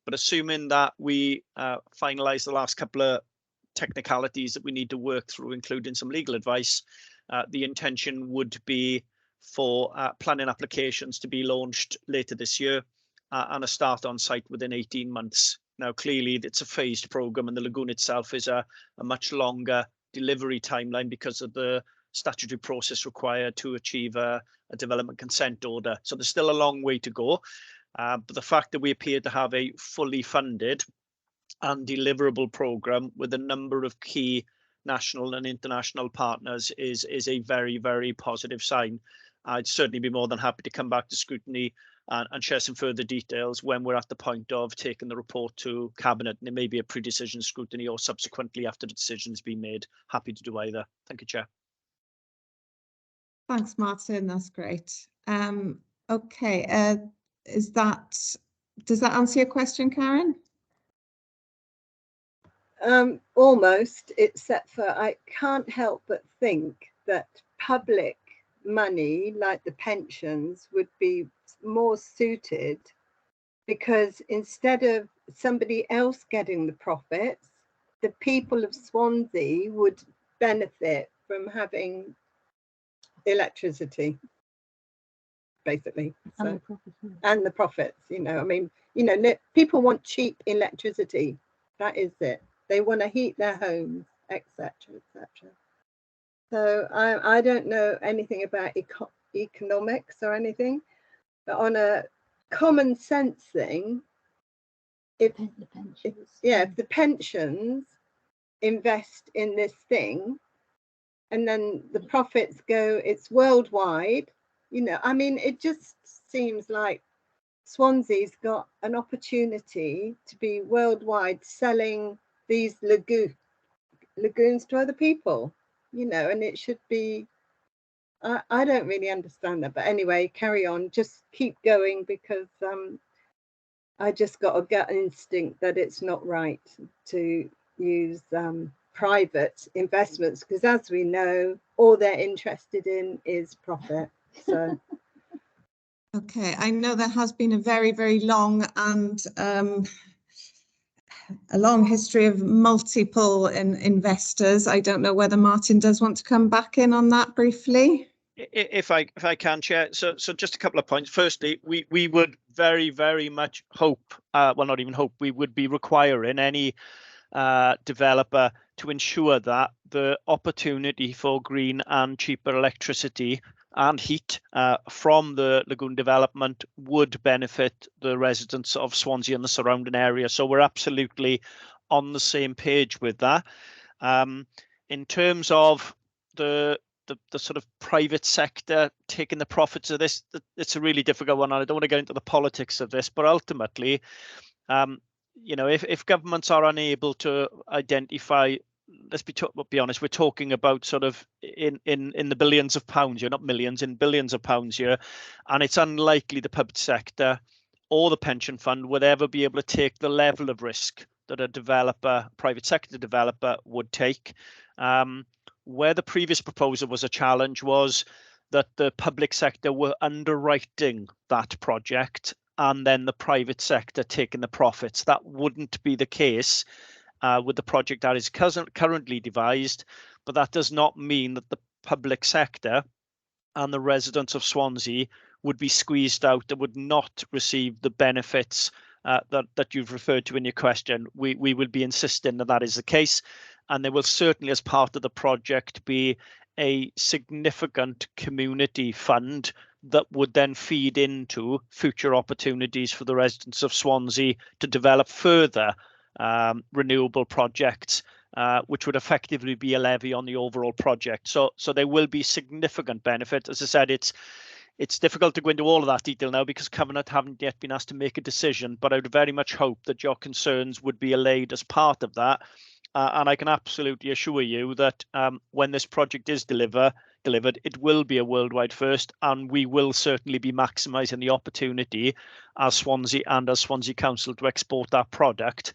But assuming that we finalise the last couple of technicalities that we need to work through, including some legal advice, the intention would be for planning applications to be launched later this year and a start on site within 18 months. Now, clearly, it's a phased programme and the lagoon itself is a much longer delivery timeline because of the statutory process required to achieve a development consent order. So there's still a long way to go. But the fact that we appear to have a fully funded and deliverable programme with a number of key national and international partners is a very, very positive sign. I'd certainly be more than happy to come back to Scrutiny and share some further details when we're at the point of taking the report to Cabinet. And it may be a pre-decision Scrutiny or subsequently after the decision's been made. Happy to do either. Thank you, Chair. Thanks, Martin. That's great. Okay, does that answer your question, Karen? Almost, except for I can't help but think that public money, like the pensions, would be more suited, because instead of somebody else getting the profits, the people of Swansea would benefit from having electricity, basically. So, and the profits, you know, I mean, you know, people want cheap electricity. That is it. They want to heat their homes, etc., etc. So I don't know anything about economics or anything, but on a common sense thing. If The pensions. if the pensions invest in this thing, and then the profits go, it's worldwide. You know, I mean, it just seems like Swansea's got an opportunity to be worldwide selling these lagoons to other people, you know, and it should be, I don't really understand that, but anyway, carry on, just keep going, because I just got a gut instinct that it's not right to use private investments, because as we know, all they're interested in is profit. So Okay, I know there has been a very, very long and a long history of multiple investors. I don't know whether Martin does want to come back in on that briefly. If I can, Chair. So just a couple of points. Firstly, we would very, very much hope, well, not even hope, we would be requiring any developer to ensure that the opportunity for green and cheaper electricity and heat from the lagoon development would benefit the residents of Swansea and the surrounding area. So we're absolutely on the same page with that. In terms of the sort of private sector taking the profits of this, it's a really difficult one. And I don't want to get into the politics of this, but ultimately, you know, if governments are unable to identify, let's be honest, we're talking about sort of in the billions of pounds here, not millions, in billions of pounds here, and it's unlikely the public sector or the pension fund would ever be able to take the level of risk that a developer, private sector developer, would take. Where the previous proposal was a challenge was that the public sector were underwriting that project and then the private sector taking the profits. That wouldn't be the case with the project that is currently devised, but that does not mean that the public sector and the residents of Swansea would be squeezed out, that would not receive the benefits that you've referred to in your question. We will be insisting that that is the case, and there will certainly, as part of the project, be a significant community fund that would then feed into future opportunities for the residents of Swansea to develop further renewable projects, which would effectively be a levy on the overall project. So there will be significant benefit. As I said, it's difficult to go into all of that detail now because Covenant haven't yet been asked to make a decision, but I would very much hope that your concerns would be allayed as part of that. And I can absolutely assure you that when this project is delivered, it will be a worldwide first, and we will certainly be maximising the opportunity as Swansea and as Swansea Council to export that product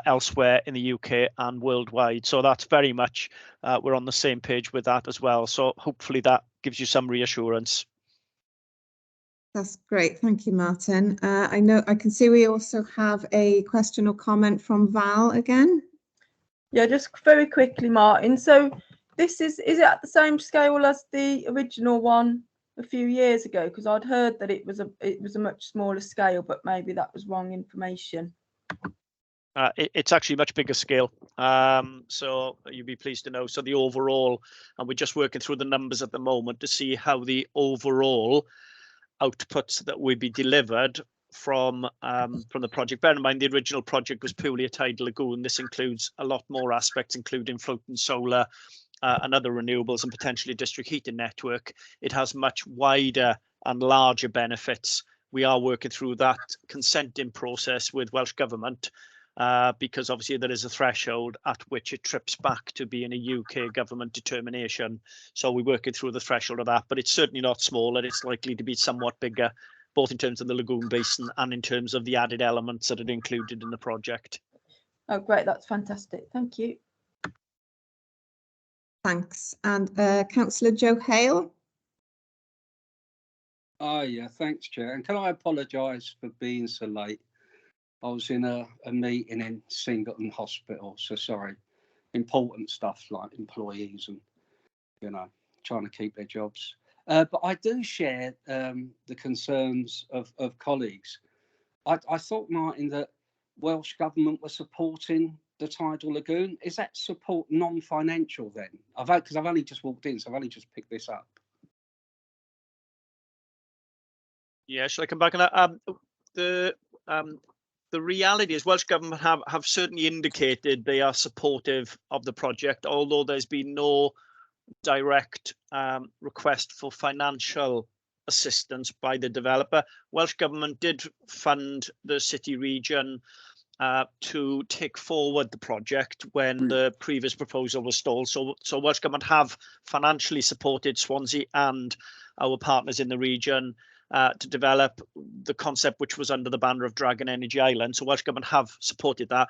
elsewhere in the UK and worldwide. So that's very much, we're on the same page with that as well. So hopefully that gives you some reassurance. That's great. Thank you, Martin. I can see we also have a question or comment from Val again. Yeah, just very quickly, Martin. So this is it at the same scale as the original one a few years ago? Because I'd heard that it was a much smaller scale, but maybe that was wrong information. It's actually much bigger scale. So you'd be pleased to know. So the overall, and we're just working through the numbers at the moment to see how the overall outputs that would be delivered from the project. Bear in mind, the original project was purely a tidal lagoon. This includes a lot more aspects, including floating solar and other renewables and potentially a district heating network. It has much wider and larger benefits. We are working through that consenting process with Welsh Government because obviously there is a threshold at which it trips back to being a UK government determination. So we're working through the threshold of that, but it's certainly not small, and it's likely to be somewhat bigger, both in terms of the lagoon basin and in terms of the added elements that are included in the project. Oh, great. That's fantastic. Thank you. Thanks. And Councillor Joe Hale. Oh, yeah, thanks, Chair. And can I apologise for being so late? I was in a meeting in Singleton Hospital, so sorry. Important stuff like employees and, you know, trying to keep their jobs. But I do share the concerns of colleagues. I thought, Martin, that Welsh Government were supporting the tidal lagoon. Is that support non-financial then? Because I've only just walked in, so I've only just picked this up. Yeah, shall I come back on that? the reality is Welsh Government have certainly indicated they are supportive of the project, although there's been no direct request for financial assistance by the developer. Welsh Government did fund the city region to take forward the project when the previous proposal was stalled. So Welsh Government have financially supported Swansea and our partners in the region to develop the concept which was under the banner of Dragon Energy Island. So Welsh Government have supported that.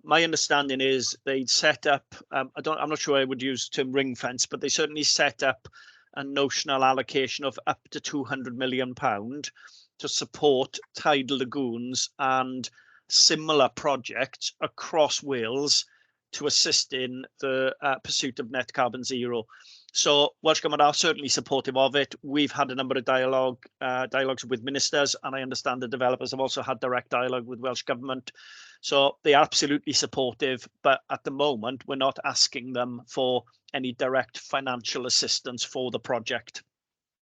My understanding is they'd set up, I'm not sure I would use the term ring fence, but they certainly set up a notional allocation of up to £200 million to support tidal lagoons and similar projects across Wales to assist in the pursuit of net carbon zero. So Welsh Government are certainly supportive of it. We've had a number of dialogues with ministers, and I understand the developers have also had direct dialogue with Welsh Government. So they are absolutely supportive, but at the moment we're not asking them for any direct financial assistance for the project.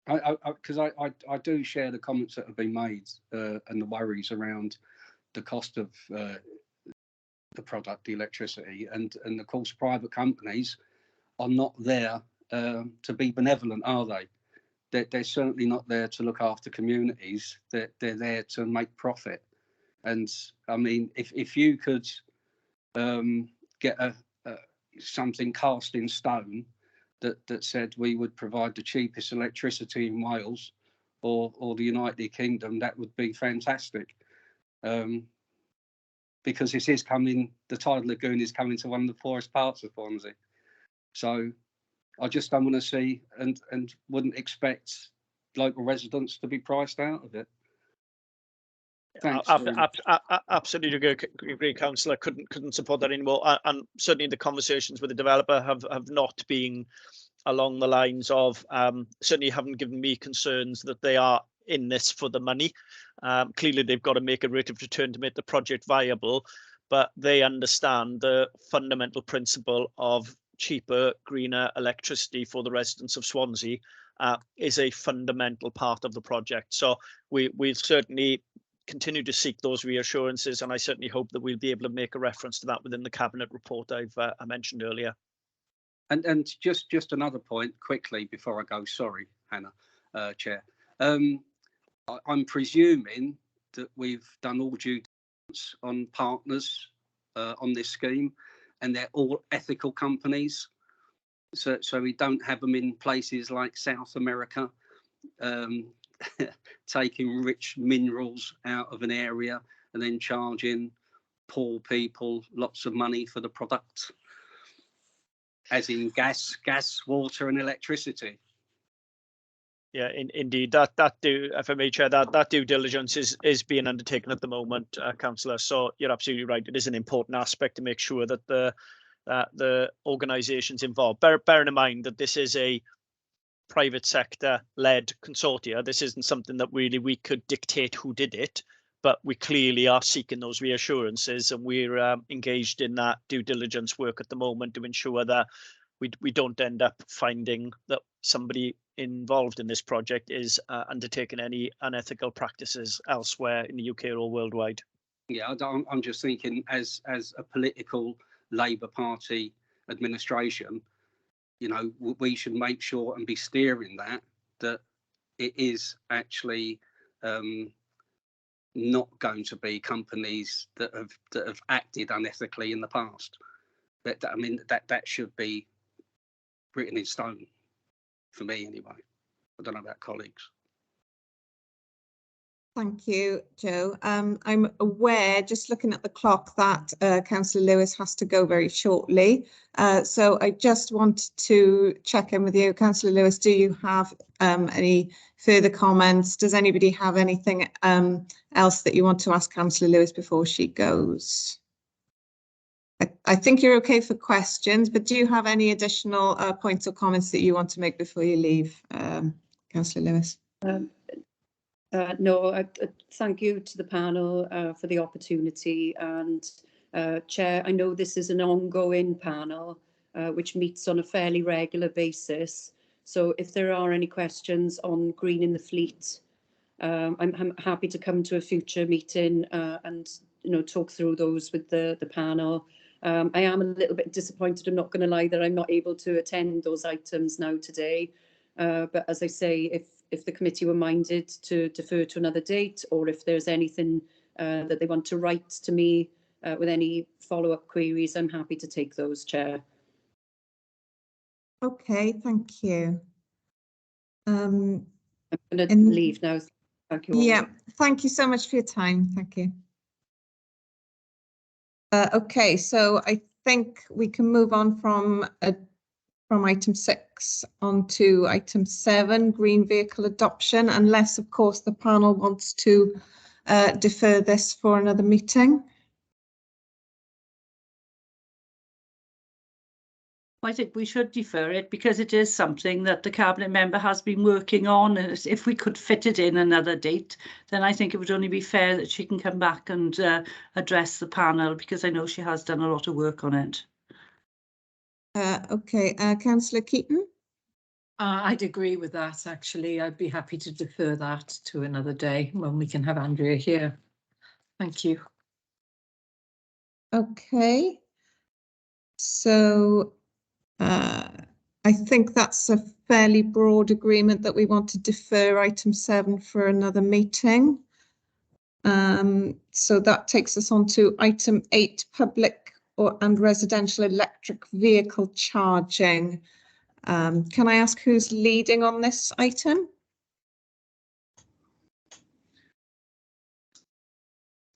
Because I do share the comments that have been made and the worries around the cost of the product, the electricity, and of course private companies are not there to be benevolent, are they? They're certainly not there to look after communities. They're there to make profit. And I mean, if you could get something cast in stone that said we would provide the cheapest electricity in Wales or the United Kingdom, that would be fantastic. Because this is coming, the tidal lagoon is coming to one of the poorest parts of Swansea. So I just don't want to see and wouldn't expect local residents to be priced out of it. Thanks. Absolutely agree, Councillor. Couldn't support that anymore. And certainly the conversations with the developer have not been along the lines of, certainly haven't given me concerns that they are in this for the money. Clearly they've got to make a rate of return to make the project viable, but they understand the fundamental principle of cheaper, greener electricity for the residents of Swansea is a fundamental part of the project. So we'll certainly continue to seek those reassurances, and I certainly hope that we'll be able to make a reference to that within the cabinet report I mentioned earlier. And just another point quickly before I go, sorry, Hannah, Chair. I'm presuming that we've done all due diligence on partners on this scheme, and they're all ethical companies. So we don't have them in places like South America, taking rich minerals out of an area and then charging poor people lots of money for the product, as in gas, water and electricity. Yeah, indeed, that due diligence is being undertaken at the moment, Councillor. So you're absolutely right. It is an important aspect to make sure that the organisations involved, bearing in mind that this is a private sector led consortia. This isn't something that really we could dictate who did it, but we clearly are seeking those reassurances, and we're engaged in that due diligence work at the moment to ensure that we don't end up finding that somebody involved in this project is undertaking any unethical practices elsewhere in the UK or worldwide. Yeah, I'm just thinking as a political Labour Party administration, you know, we should make sure and be steering that it is actually not going to be companies that have acted unethically in the past. But I mean, that should be written in stone for me anyway. I don't know about colleagues. Thank you, Joe. I'm aware, just looking at the clock, that Councillor Lewis has to go very shortly. So I just want to check in with you. Councillor Lewis, do you have any further comments? Does anybody have anything else that you want to ask Councillor Lewis before she goes? I think you're okay for questions, but do you have any additional points or comments that you want to make before you leave, Councillor Lewis? No, thank you to the panel for the opportunity, and Chair, I know this is an ongoing panel which meets on a fairly regular basis, so if there are any questions on greening the fleet I'm happy to come to a future meeting and talk through those with the panel. I am a little bit disappointed, I'm not going to lie, that I'm not able to attend those items now today. But as I say, if the committee were minded to defer to another date, or if there's anything that they want to write to me with any follow-up queries, I'm happy to take those, Chair. Okay, thank you. I'm going to leave now. Thank you all. Yeah, thank you so much for your time. Thank you. Okay, so I think we can move on from item 6 on to item 7, green vehicle adoption, unless, of course, the panel wants to defer this for another meeting. I think we should defer it because it is something that the Cabinet member has been working on, and if we could fit it in another date, then I think it would only be fair that she can come back and address the panel, because I know she has done a lot of work on it. Okay, Councillor Keaton? I'd agree with that, actually. I'd be happy to defer that to another day when we can have Andrea here. Thank you. Okay. So I think that's a fairly broad agreement that we want to defer item 7 for another meeting. So that takes us on to item 8, public and residential electric vehicle charging. Can I ask who's leading on this item?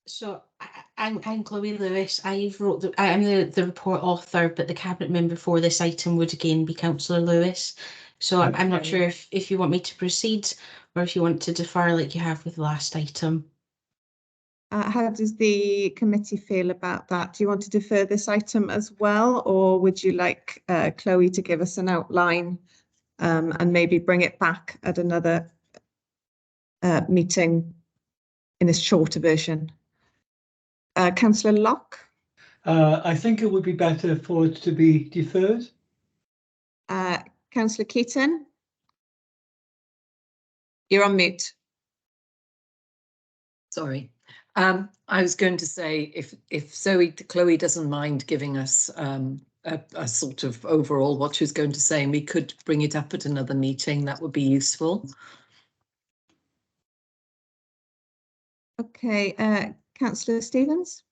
So I'm Chloe Lewis. I'm the report author, but the cabinet member for this item would again be Councillor Lewis. So I'm not sure if you want me to proceed or if you want to defer like you have with the last item. How does the committee feel about that? Do you want to defer this item as well, or would you like Chloe to give us an outline and maybe bring it back at another meeting in a shorter version? Councillor Locke? I think it would be better for it to be deferred. Councillor Keaton? You're on mute. Sorry. I was going to say, if Chloe doesn't mind giving us a sort of overall what she was going to say, and we could bring it up at another meeting, that would be useful. Okay, Councillor Stevens?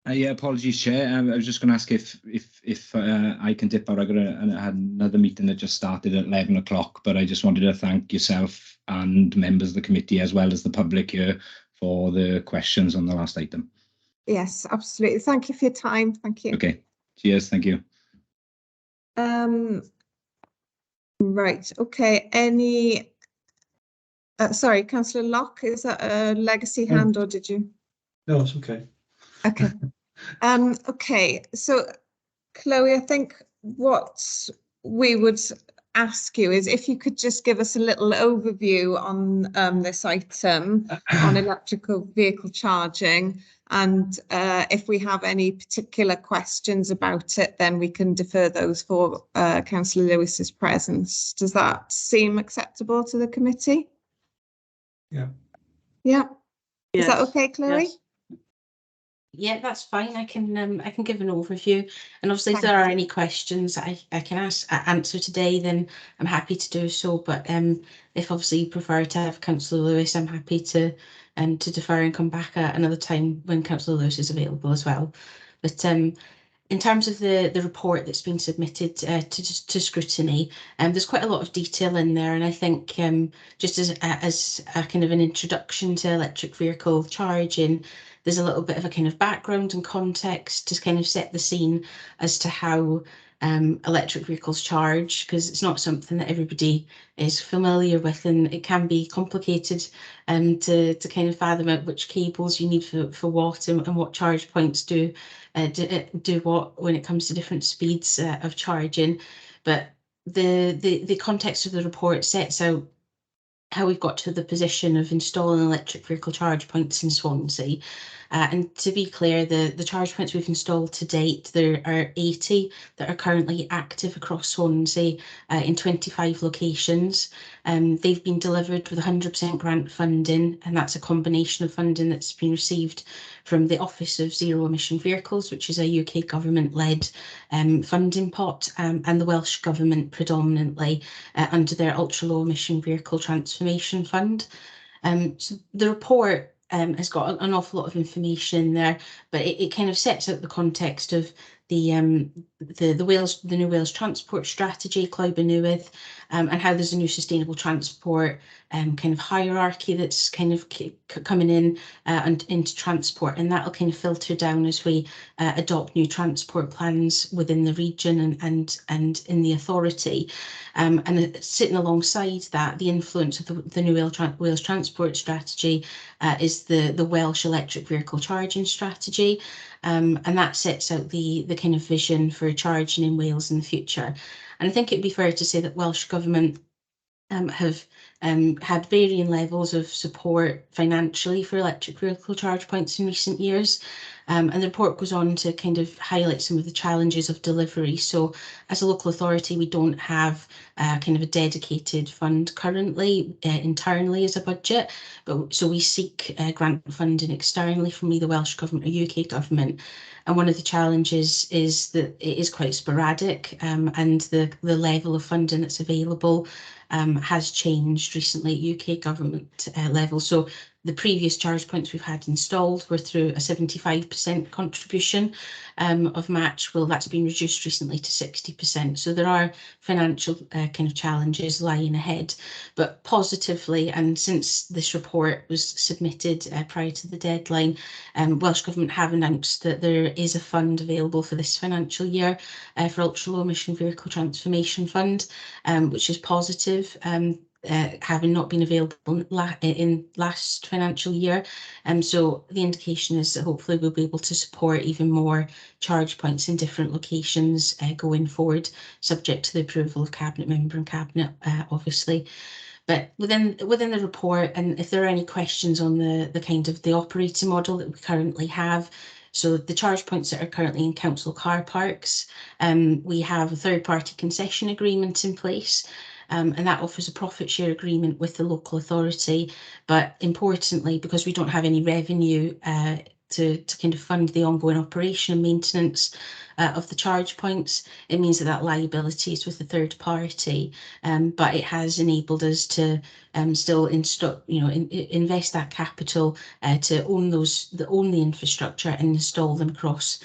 Yeah, apologies, Chair. I was just going to ask if I can dip out. I had another meeting that just started at 11 o'clock, but I just wanted to thank yourself and members of the committee as well as the public here for the questions on the last item. Yes, absolutely. Thank you for your time. Thank you. Okay. Cheers. Thank you. Right. Okay. Any? Sorry, Councillor Locke. Is that a legacy hand, or did you? No, it's okay. Okay. Okay. So, Chloe, I think what we would ask you is if you could just give us a little overview on this item on electrical vehicle charging, and if we have any particular questions about it, then we can defer those for Councillor Lewis's presence. Does that seem acceptable to the committee? Yeah. Yeah. Yes. Is that okay, Chloe? Yes. Yeah, that's fine. I can give an overview, and obviously if there are any questions I can answer today, then I'm happy to do so. But if obviously you prefer to have Councillor Lewis, I'm happy to defer and come back at another time when Councillor Lewis is available as well. But in terms of the report that's been submitted to scrutiny, there's quite a lot of detail in there, and I think just as a kind of an introduction to electric vehicle charging, there's a little bit of a kind of background and context to kind of set the scene as to how electric vehicles charge, because it's not something that everybody is familiar with, and it can be complicated to kind of fathom out which cables you need for what, and what charge points do what when it comes to different speeds of charging. But the context of the report sets out how we've got to the position of installing electric vehicle charge points in Swansea. And to be clear, the charge points we've installed to date, there are 80 that are currently active across Swansea in 25 locations. They've been delivered with 100% grant funding, and that's a combination of funding that's been received from the Office of Zero Emission Vehicles, which is a UK government-led funding pot, and the Welsh Government predominantly under their Ultra Low Emission Vehicle Transformation Fund. So the report has got an awful lot of information there, but it kind of sets out the context of the new Wales Transport Strategy, Clwb y Newydd, and how there's a new sustainable transport kind of hierarchy that's kind of coming in and into transport, and that'll kind of filter down as we adopt new transport plans within the region and in the authority. And sitting alongside that, the influence of the new Wales Transport Strategy is the Welsh Electric Vehicle Charging Strategy, and that sets out the kind of vision for charging in Wales in the future. And I think it'd be fair to say that Welsh Government have had varying levels of support financially for electric vehicle charge points in recent years. And the report goes on to kind of highlight some of the challenges of delivery. So as a local authority, we don't have kind of a dedicated fund currently internally as a budget, but so we seek grant funding externally from either Welsh Government or UK Government. And one of the challenges is that it is quite sporadic, and the level of funding that's available has changed recently at UK Government level. So the previous charge points we've had installed were through a 75% contribution of match. Well, that's been reduced recently to 60%. So there are financial kind of challenges lying ahead. But positively, and since this report was submitted prior to the deadline, Welsh Government have announced that there is a fund available for this financial year for Ultra Low Emission Vehicle Transformation Fund, which is positive. Having not been available in last financial year. So the indication is that hopefully we'll be able to support even more charge points in different locations going forward, subject to the approval of Cabinet Member and Cabinet, obviously. But within the report, and if there are any questions on the kind of the operating model that we currently have, so the charge points that are currently in council car parks, we have a third-party concession agreement in place. And that offers a profit share agreement with the local authority. But importantly, because we don't have any revenue to kind of fund the ongoing operation and maintenance of the charge points, it means that liability is with the third party. But it has enabled us to still invest that capital to own the infrastructure and install them across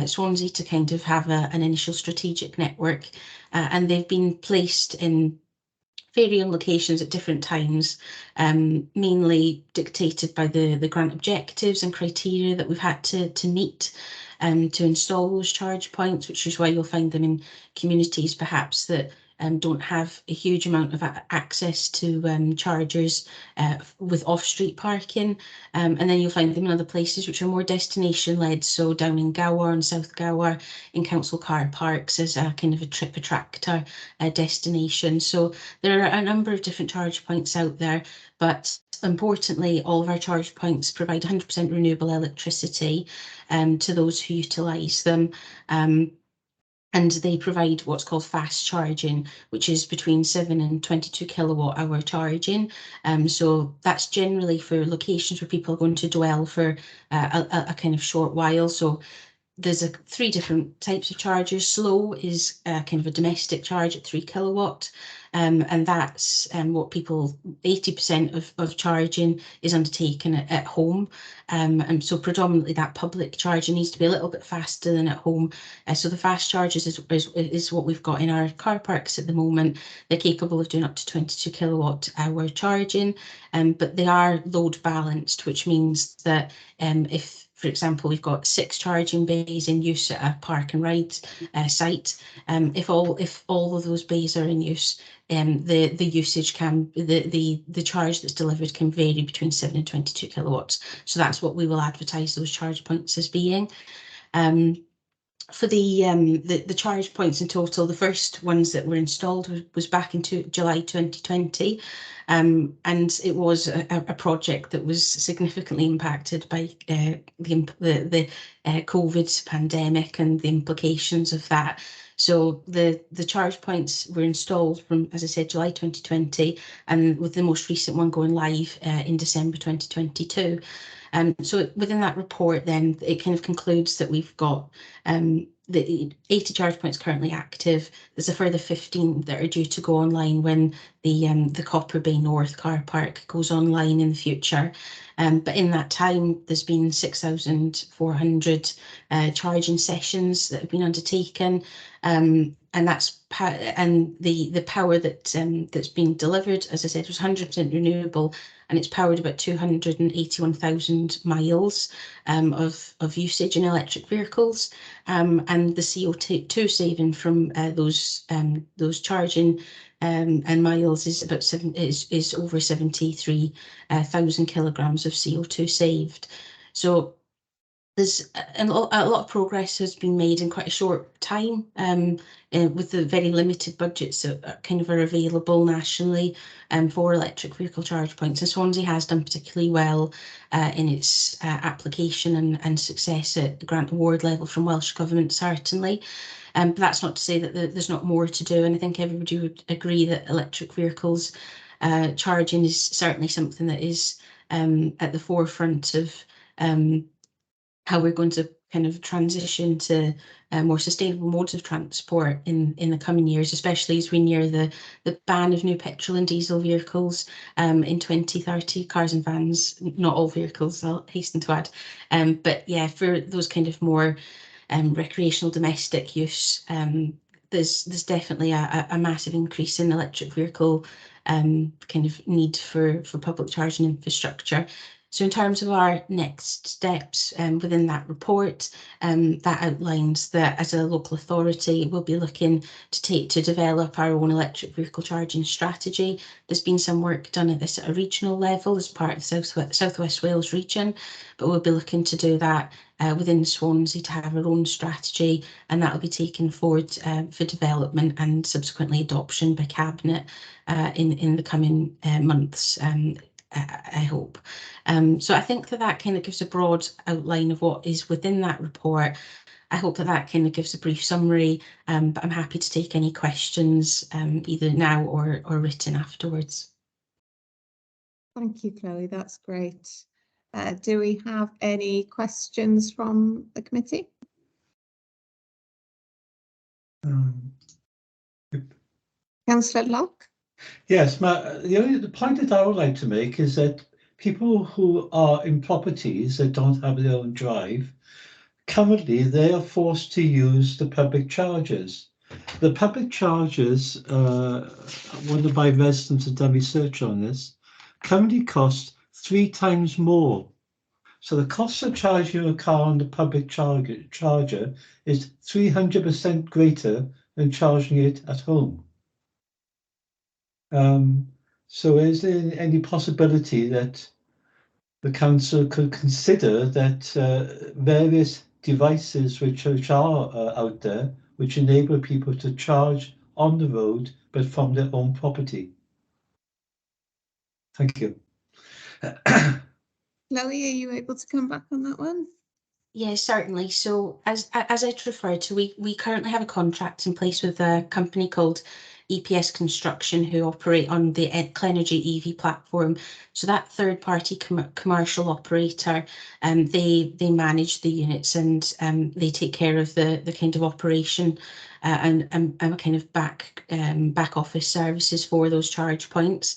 Swansea to kind of have an initial strategic network. And they've been placed in varying locations at different times, mainly dictated by the grant objectives and criteria that we've had to meet to install those charge points, which is why you'll find them in communities perhaps that don't have a huge amount of access to chargers with off-street parking, and then you'll find them in other places which are more destination-led, so down in Gower and South Gower in council car parks as a kind of a trip attractor destination. So there are a number of different charge points out there, but importantly, all of our charge points provide 100% renewable electricity to those who utilise them. And they provide what's called fast charging, which is between 7 and 22 kilowatt hour charging. So that's generally for locations where people are going to dwell for a kind of short while. So there's 3 different types of chargers. Slow is kind of a domestic charge at 3 kilowatt. And that's what 80% of charging is undertaken at home. And so predominantly that public charging needs to be a little bit faster than at home. So the fast chargers is what we've got in our car parks at the moment. They're capable of doing up to 22 kilowatt hour charging, but they are load balanced, which means that if, for example, we've got 6 charging bays in use at a park and ride site. If all of those bays are in use, the usage the charge that's delivered can vary between 7 and 22 kilowatts. So that's what we will advertise those charge points as being. for the charge points in total, the first ones that were installed was back in July 2020, and it was a project that was significantly impacted by the COVID pandemic and the implications of that. So the charge points were installed from, as I said, July 2020, and with the most recent one going live in December 2022. So within that report, then it kind of concludes that we've got the 80 charge points currently active. There's a further 15 that are due to go online when the Copper Bay North car park goes online in the future. But in that time, there's been 6,400 charging sessions that have been undertaken, and that's and the power that that's been delivered, as I said, was 100% renewable, and it's powered about 281,000 miles of usage in electric vehicles, and the CO2 saving from those charging and miles is about is over 73,000 kilograms of CO2 saved. So there's a lot of progress has been made in quite a short time, with the very limited budgets that kind of are available nationally for electric vehicle charge points. And Swansea has done particularly well in its application and success at the grant award level from Welsh Government, certainly. But that's not to say that there's not more to do. And I think everybody would agree that electric vehicles charging is certainly something that is at the forefront of how we're going to kind of transition to more sustainable modes of transport in the coming years, especially as we near the ban of new petrol and diesel vehicles in 2030, cars and vans, not all vehicles, I'll hasten to add. But yeah, for those kind of more recreational domestic use, there's definitely a massive increase in electric vehicle kind of need for public charging infrastructure. So in terms of our next steps within that report, that outlines that as a local authority, we'll be looking to develop our own electric vehicle charging strategy. There's been some work done at this at a regional level as part of the South West Wales region, but we'll be looking to do that within Swansea to have our own strategy, and that will be taken forward for development and subsequently adoption by Cabinet in the coming months, I hope. So I think that kind of gives a broad outline of what is within that report. I hope that kind of gives a brief summary, but I'm happy to take any questions either now or written afterwards. Thank you, Chloe. That's great. Do we have any questions from the committee? Councillor Locke? Yes, the point that I would like to make is that people who are in properties that don't have their own drive, currently they are forced to use the public chargers. The public chargers, one of my residents have done research on this, currently cost 3 times more. So the cost of charging your car on the public charger is 300% greater than charging it at home. So is there any possibility that the council could consider that various devices which are out there, which enable people to charge on the road, but from their own property? Thank you. Chloe, are you able to come back on that one? Yes, certainly. So as I'd referred to, we currently have a contract in place with a company called EPS Construction, who operate on the Clenergy EV platform. So that third-party commercial operator, they manage the units and they take care of the kind of operation and kind of back office services for those charge points.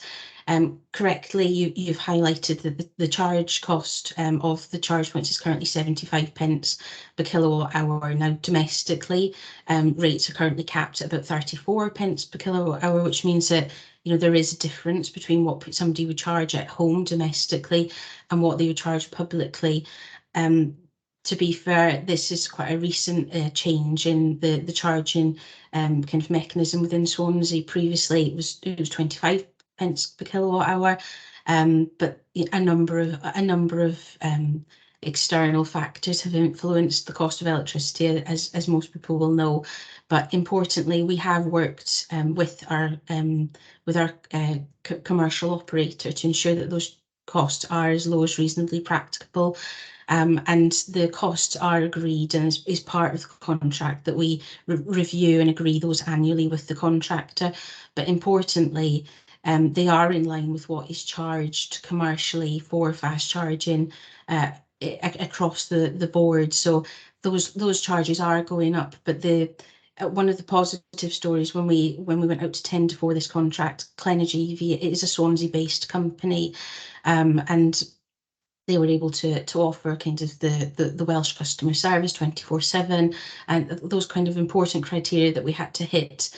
Correctly, you've highlighted that the charge cost of the charge points is currently 75 pence per kilowatt hour. Now, domestically, rates are currently capped at about 34 pence per kilowatt hour, which means that there is a difference between what somebody would charge at home domestically and what they would charge publicly. To be fair, this is quite a recent change in the charging kind of mechanism within Swansea. Previously, it was 25 pence per kilowatt hour, but a number of external factors have influenced the cost of electricity, as most people will know. But importantly, we have worked with our commercial operator to ensure that those costs are as low as reasonably practicable. And the costs are agreed and is part of the contract that we review and agree those annually with the contractor. But importantly, they are in line with what is charged commercially for fast charging across the board. So those charges are going up. But one of the positive stories when we went out to tender for this contract, Clenergy EV, it is a Swansea-based company, and they were able to offer kind of the Welsh customer service 24/7, and those kind of important criteria that we had to hit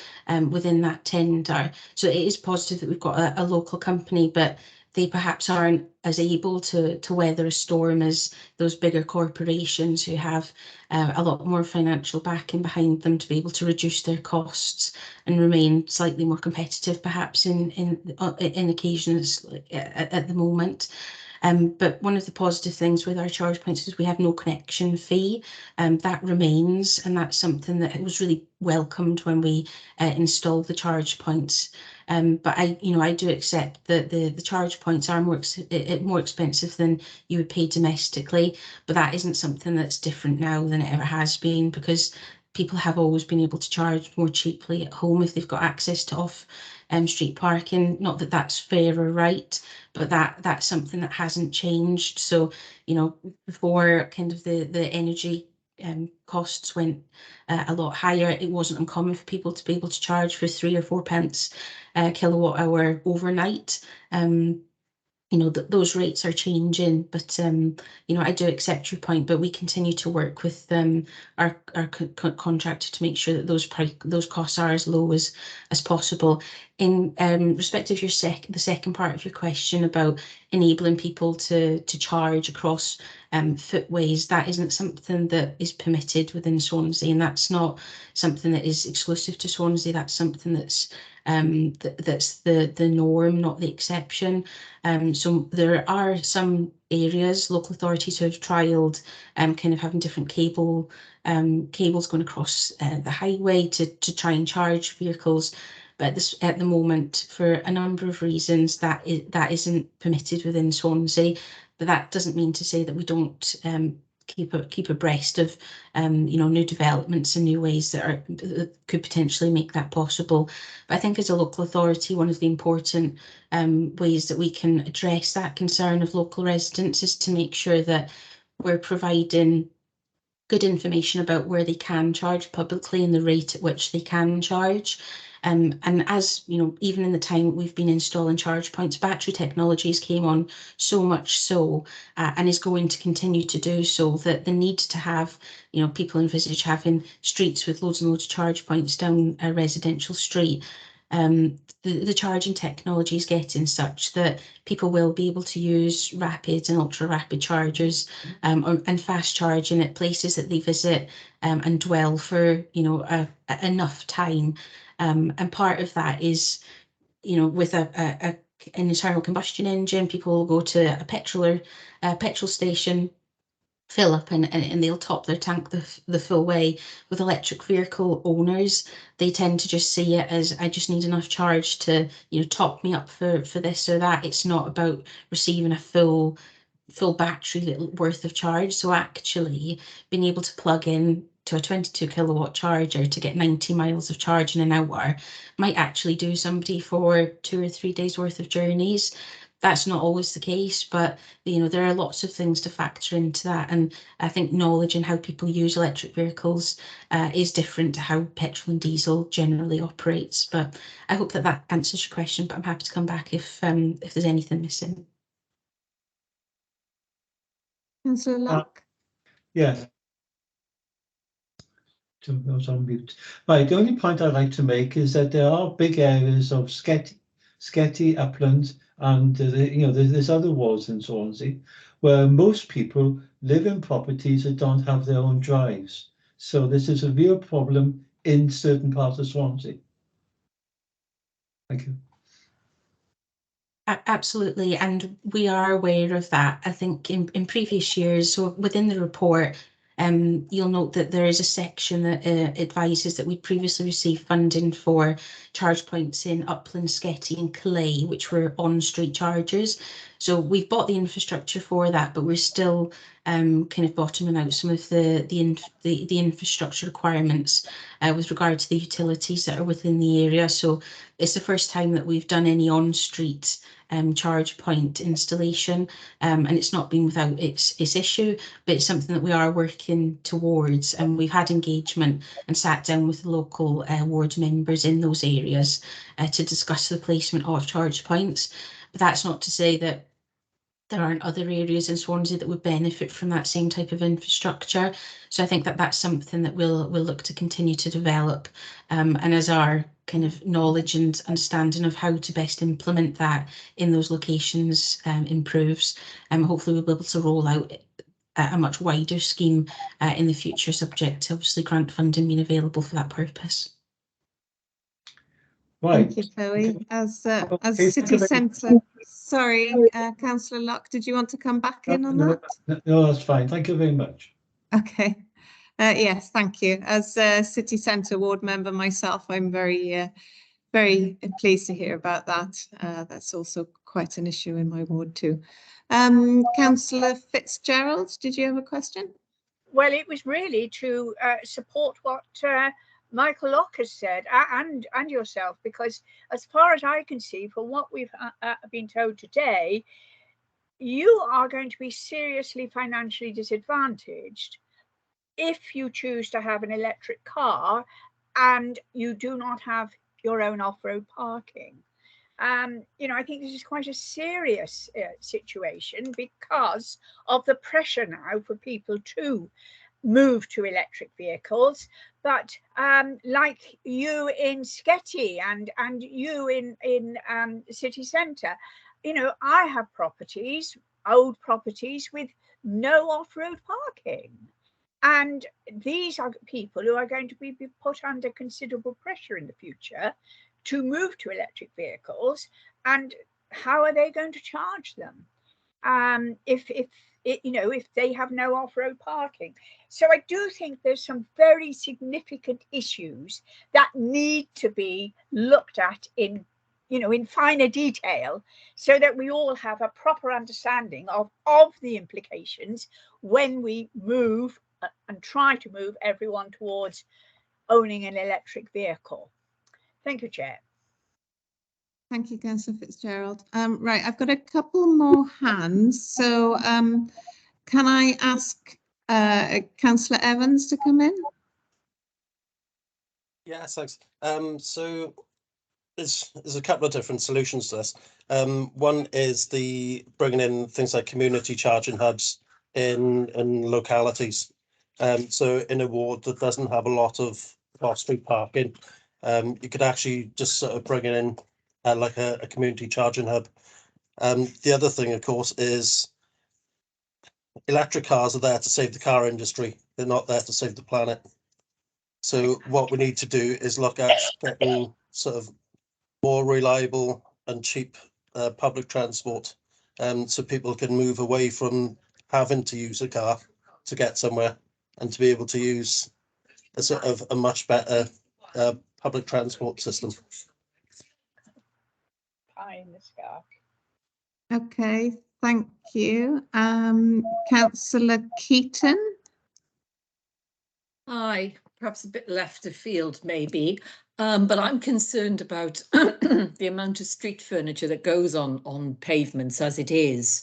within that tender. So it is positive that we've got a local company, but they perhaps aren't as able to weather a storm as those bigger corporations who have a lot more financial backing behind them to be able to reduce their costs and remain slightly more competitive, perhaps in occasions at the moment. But one of the positive things with our charge points is we have no connection fee. That remains, and that's something that was really welcomed when we installed the charge points. But I do accept that the charge points are more expensive than you would pay domestically, but that isn't something that's different now than it ever has been, because people have always been able to charge more cheaply at home if they've got access to off street parking. Not that that's fair or right, but that's something that hasn't changed. So, before kind of the energy costs went a lot higher, it wasn't uncommon for people to be able to charge for 3 or 4 pence kilowatt hour overnight. Those rates are changing, but I do accept your point, but we continue to work with our contractor to make sure that those costs are as low as possible. In respect of the second part of your question about enabling people to charge across footways, that isn't something that is permitted within Swansea, and that's not something that is exclusive to Swansea. That's something that's the norm, not the exception. So there are some areas, local authorities who have trialled kind of having different cables going across the highway to try and charge vehicles. But at the moment, for a number of reasons, that isn't permitted within Swansea. But that doesn't mean to say that we don't keep abreast of new developments and new ways that could potentially make that possible. But I think as a local authority, one of the important ways that we can address that concern of local residents is to make sure that we're providing good information about where they can charge publicly and the rate at which they can charge. And as even in the time we've been installing charge points, battery technologies came on so much so, and is going to continue to do so, that the need to have, people envisage having streets with loads and loads of charge points down a residential street. The charging technology is getting such that people will be able to use rapid and ultra rapid chargers and fast charging at places that they visit and dwell for enough time. And part of that is, with an internal combustion engine, people will go to a petrol station, fill up, and they'll top their tank the full way. With electric vehicle owners, they tend to just see it as, I just need enough charge to top me up for this or that. It's not about receiving a full battery worth of charge. So actually being able to plug in to a 22 kilowatt charger to get 90 miles of charge in an hour might actually do somebody for 2 or 3 days worth of journeys. That's not always the case, but there are lots of things to factor into that, and I think knowledge in how people use electric vehicles is different to how petrol and diesel generally operates. But I hope that answers your question, but I'm happy to come back if there's anything missing. Councillor Locke. Yes. I was on mute. Right, the only point I'd like to make is that there are big areas of sketty uplands, and there's other wards in Swansea where most people live in properties that don't have their own drives. So this is a real problem in certain parts of Swansea. Thank you. Absolutely, and we are aware of that. I think in previous years, so within the report, you'll note that there is a section that advises that we previously received funding for charge points in Upland, Sketty and Clay, which were on-street charges. So we've bought the infrastructure for that, but we're still kind of bottoming out some of the infrastructure requirements with regard to the utilities that are within the area. So it's the first time that we've done any on-street charge point installation, and it's not been without its issue, but it's something that we are working towards, and we've had engagement and sat down with the local ward members in those areas to discuss the placement of charge points. But that's not to say that there aren't other areas in Swansea that would benefit from that same type of infrastructure. So I think that that's something that we'll look to continue to develop. And as our kind of knowledge and understanding of how to best implement that in those locations improves, hopefully we'll be able to roll out a much wider scheme in the future, subject to obviously grant funding being available for that purpose. Right. Thank you, Chloe. As city centre, sorry, Councillor Locke, did you want to come back in on that? No, that's fine. Thank you very much. Okay. Yes, thank you. As city centre ward member myself, I'm very pleased to hear about that. That's also quite an issue in my ward too. Councillor Fitzgerald, did you have a question? Well, it was really to support what Michael Locke has said and yourself, because as far as I can see from what we've been told today, you are going to be seriously financially disadvantaged if you choose to have an electric car and you do not have your own off-road parking. You know, I think this is quite a serious situation because of the pressure now for people to move to electric vehicles. But like you in Sketty and you in city centre, you know, I have properties, old properties with no off-road parking. And these are people who are going to be put under considerable pressure in the future to move to electric vehicles. And how are they going to charge them if they have no off-road parking? So I do think there's some very significant issues that need to be looked at in finer detail, so that we all have a proper understanding of the implications when we move and try to move everyone towards owning an electric vehicle. Thank you, Chair. Thank you, Councillor Fitzgerald. Right, I've got a couple more hands. So can I ask Councillor Evans to come in? Yes, thanks. So there's a couple of different solutions to this. One is the bringing in things like community charging hubs in localities. So in a ward that doesn't have a lot of off-street parking, you could actually just sort of bring it in like a community charging hub. The other thing, of course, is electric cars are there to save the car industry. They're not there to save the planet. So what we need to do is look at getting sort of more reliable and cheap public transport, so people can move away from having to use a car to get somewhere and to be able to use a sort of a much better public transport system. Pie in the sky. Okay, thank you. Councillor Keaton. Hi, perhaps a bit left of field maybe, but I'm concerned about the amount of street furniture that goes on pavements as it is.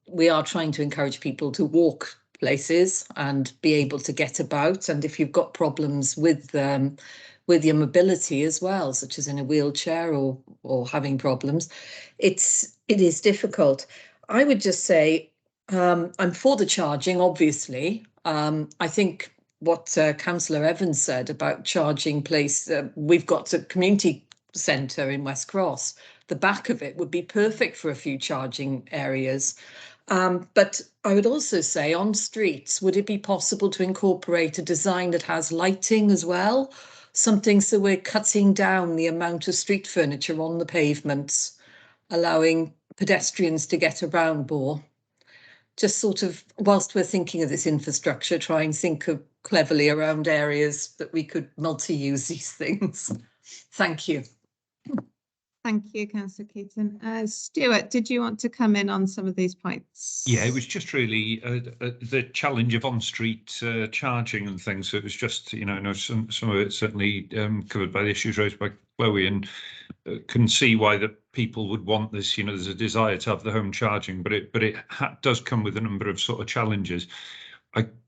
We are trying to encourage people to walk places and be able to get about, and if you've got problems with your mobility as well, such as in a wheelchair or having problems, it is difficult. I would just say I'm for the charging, obviously. I think what Councillor Evans said about charging place, we've got a community centre in West Cross. The back of it would be perfect for a few charging areas. But I would also say on streets, would it be possible to incorporate a design that has lighting as well? Something so we're cutting down the amount of street furniture on the pavements. allowing pedestrians to get around more. Just sort of, whilst we're thinking of this infrastructure, try and think of cleverly around areas that we could multi-use these things. Thank you. Thank you, Councillor Keaton. Stuart, did you want to come in on some of these points? Yeah, it was just really the challenge of on-street charging and things. So it was just, you know, I know some of it certainly covered by the issues raised by Chloe, and can see why that people would want this. You know, there's a desire to have the home charging, but it does come with a number of sort of challenges.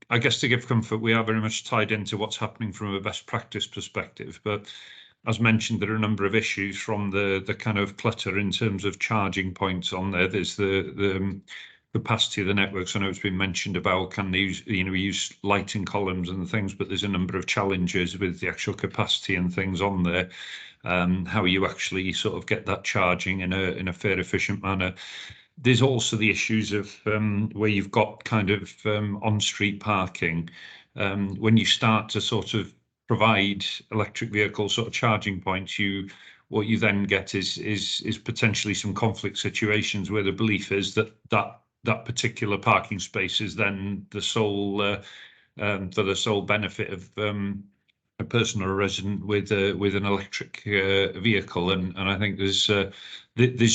I guess to give comfort, we are very much tied into what's happening from a best practice perspective, but as mentioned, there are a number of issues from the kind of clutter in terms of charging points on there. There's the capacity of the networks. I know it's been mentioned about can they use, you know, we use lighting columns and things, but there's a number of challenges with the actual capacity and things on there. How you actually sort of get that charging in a fair, efficient manner. There's also the issues of where you've got kind of on-street parking. When you start to sort of provide electric vehicle sort of charging points, what you then get is potentially some conflict situations where the belief is that particular parking space is then the sole for the sole benefit of a person or a resident with an electric vehicle, and I think there's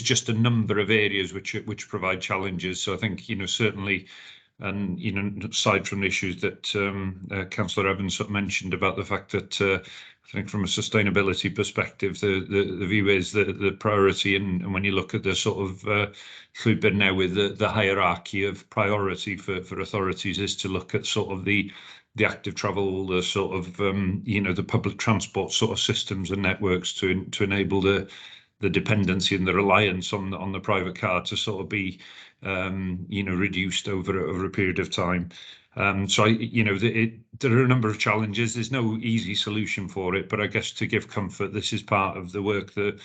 just a number of areas which provide challenges. So I think, you know, certainly. And, you know, aside from the issues that Councillor Evans sort of mentioned about the fact that I think from a sustainability perspective, the view is that the priority, and when you look at the sort of through been now with the hierarchy of priority for authorities, is to look at sort of the active travel, the sort of you know, the public transport sort of systems and networks to enable the dependency and the reliance on the private car to sort of be you know, reduced over a period of time. So you know, there are a number of challenges. There's no easy solution for it, but I guess to give comfort, this is part of the work that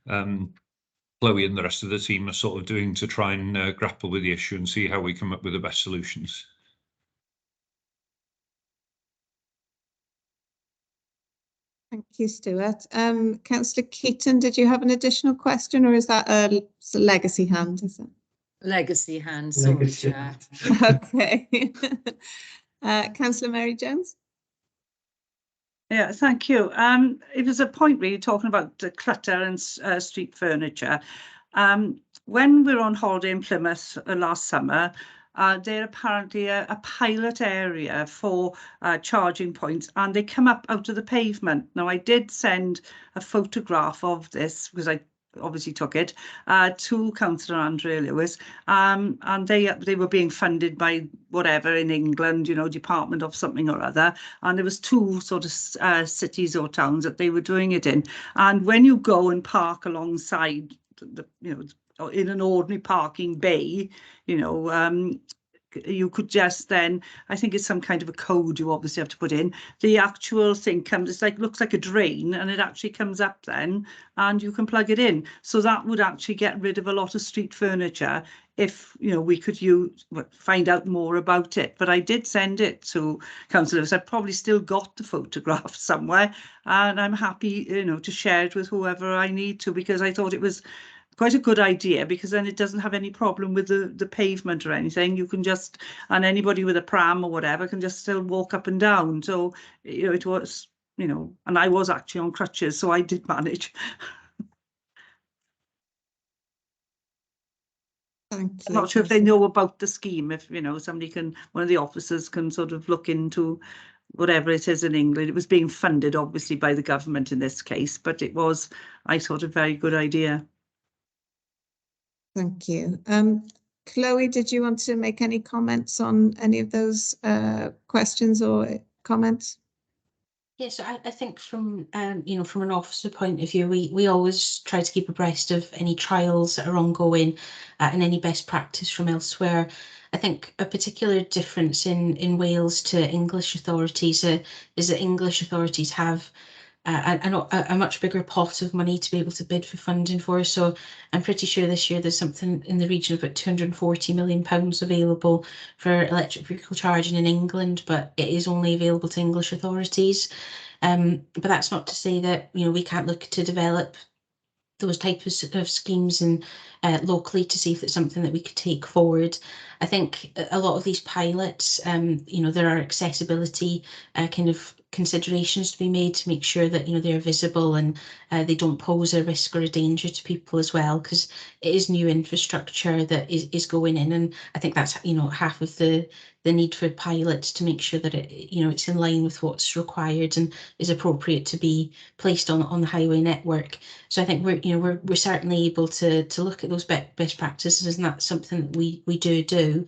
Chloe and the rest of the team are sort of doing to try and grapple with the issue and see how we come up with the best solutions. Thank you, Stuart. Councillor Keaton, did you have an additional question, or is that a legacy hand? Is it? Legacy hand, sorry, Chair. Okay. Councillor Mary Jones. Yeah, thank you. It was a point where you're talking about the clutter and street furniture. When we were on holiday in Plymouth last summer, they're apparently a pilot area for charging points, and they come up out of the pavement. Now, I did send a photograph of this because I obviously took it to Councillor Andrea Lewis, and they were being funded by whatever in England, you know, Department of something or other, and there was two sort of cities or towns that they were doing it in. And when you go and park alongside the, you know, in an ordinary parking bay, you know, you could just then, I think it's some kind of a code you obviously have to put in. The actual thing comes, it's like, looks like a drain, and it actually comes up then, and you can plug it in. So that would actually get rid of a lot of street furniture if, you know, we could find out more about it. But I did send it to councillors. I've probably still got the photograph somewhere, and I'm happy, you know, to share it with whoever I need to, because I thought it was quite a good idea, because then it doesn't have any problem with the pavement or anything. You can just, and anybody with a pram or whatever can just still walk up and down. So, you know, it was, you know, and I was actually on crutches, so I did manage. Thank you. I'm not sure if they know about the scheme, if, you know, somebody can, one of the officers can sort of look into whatever it is in England. It was being funded obviously by the government in this case, but it was, I thought, a very good idea. Thank you. Chloe, did you want to make any comments on any of those questions or comments? Yes, I think from you know, from an officer point of view, we always try to keep abreast of any trials that are ongoing and any best practice from elsewhere. I think a particular difference in Wales to English authorities is that English authorities have a much bigger pot of money to be able to bid for funding for. So I'm pretty sure this year there's something in the region of about £240 million available for electric vehicle charging in England, but it is only available to English authorities. But that's not to say that, you know, we can't look to develop those types of schemes and locally to see if it's something that we could take forward. I think a lot of these pilots, you know, there are accessibility kind of considerations to be made to make sure that, you know, they're visible and they don't pose a risk or a danger to people as well, because it is new infrastructure that is going in, and I think that's, you know, half of the need for pilots, to make sure that it, you know, it's in line with what's required and is appropriate to be placed on the highway network. So I think we're, you know, we're certainly able to look at those best practices, and that's something that we do.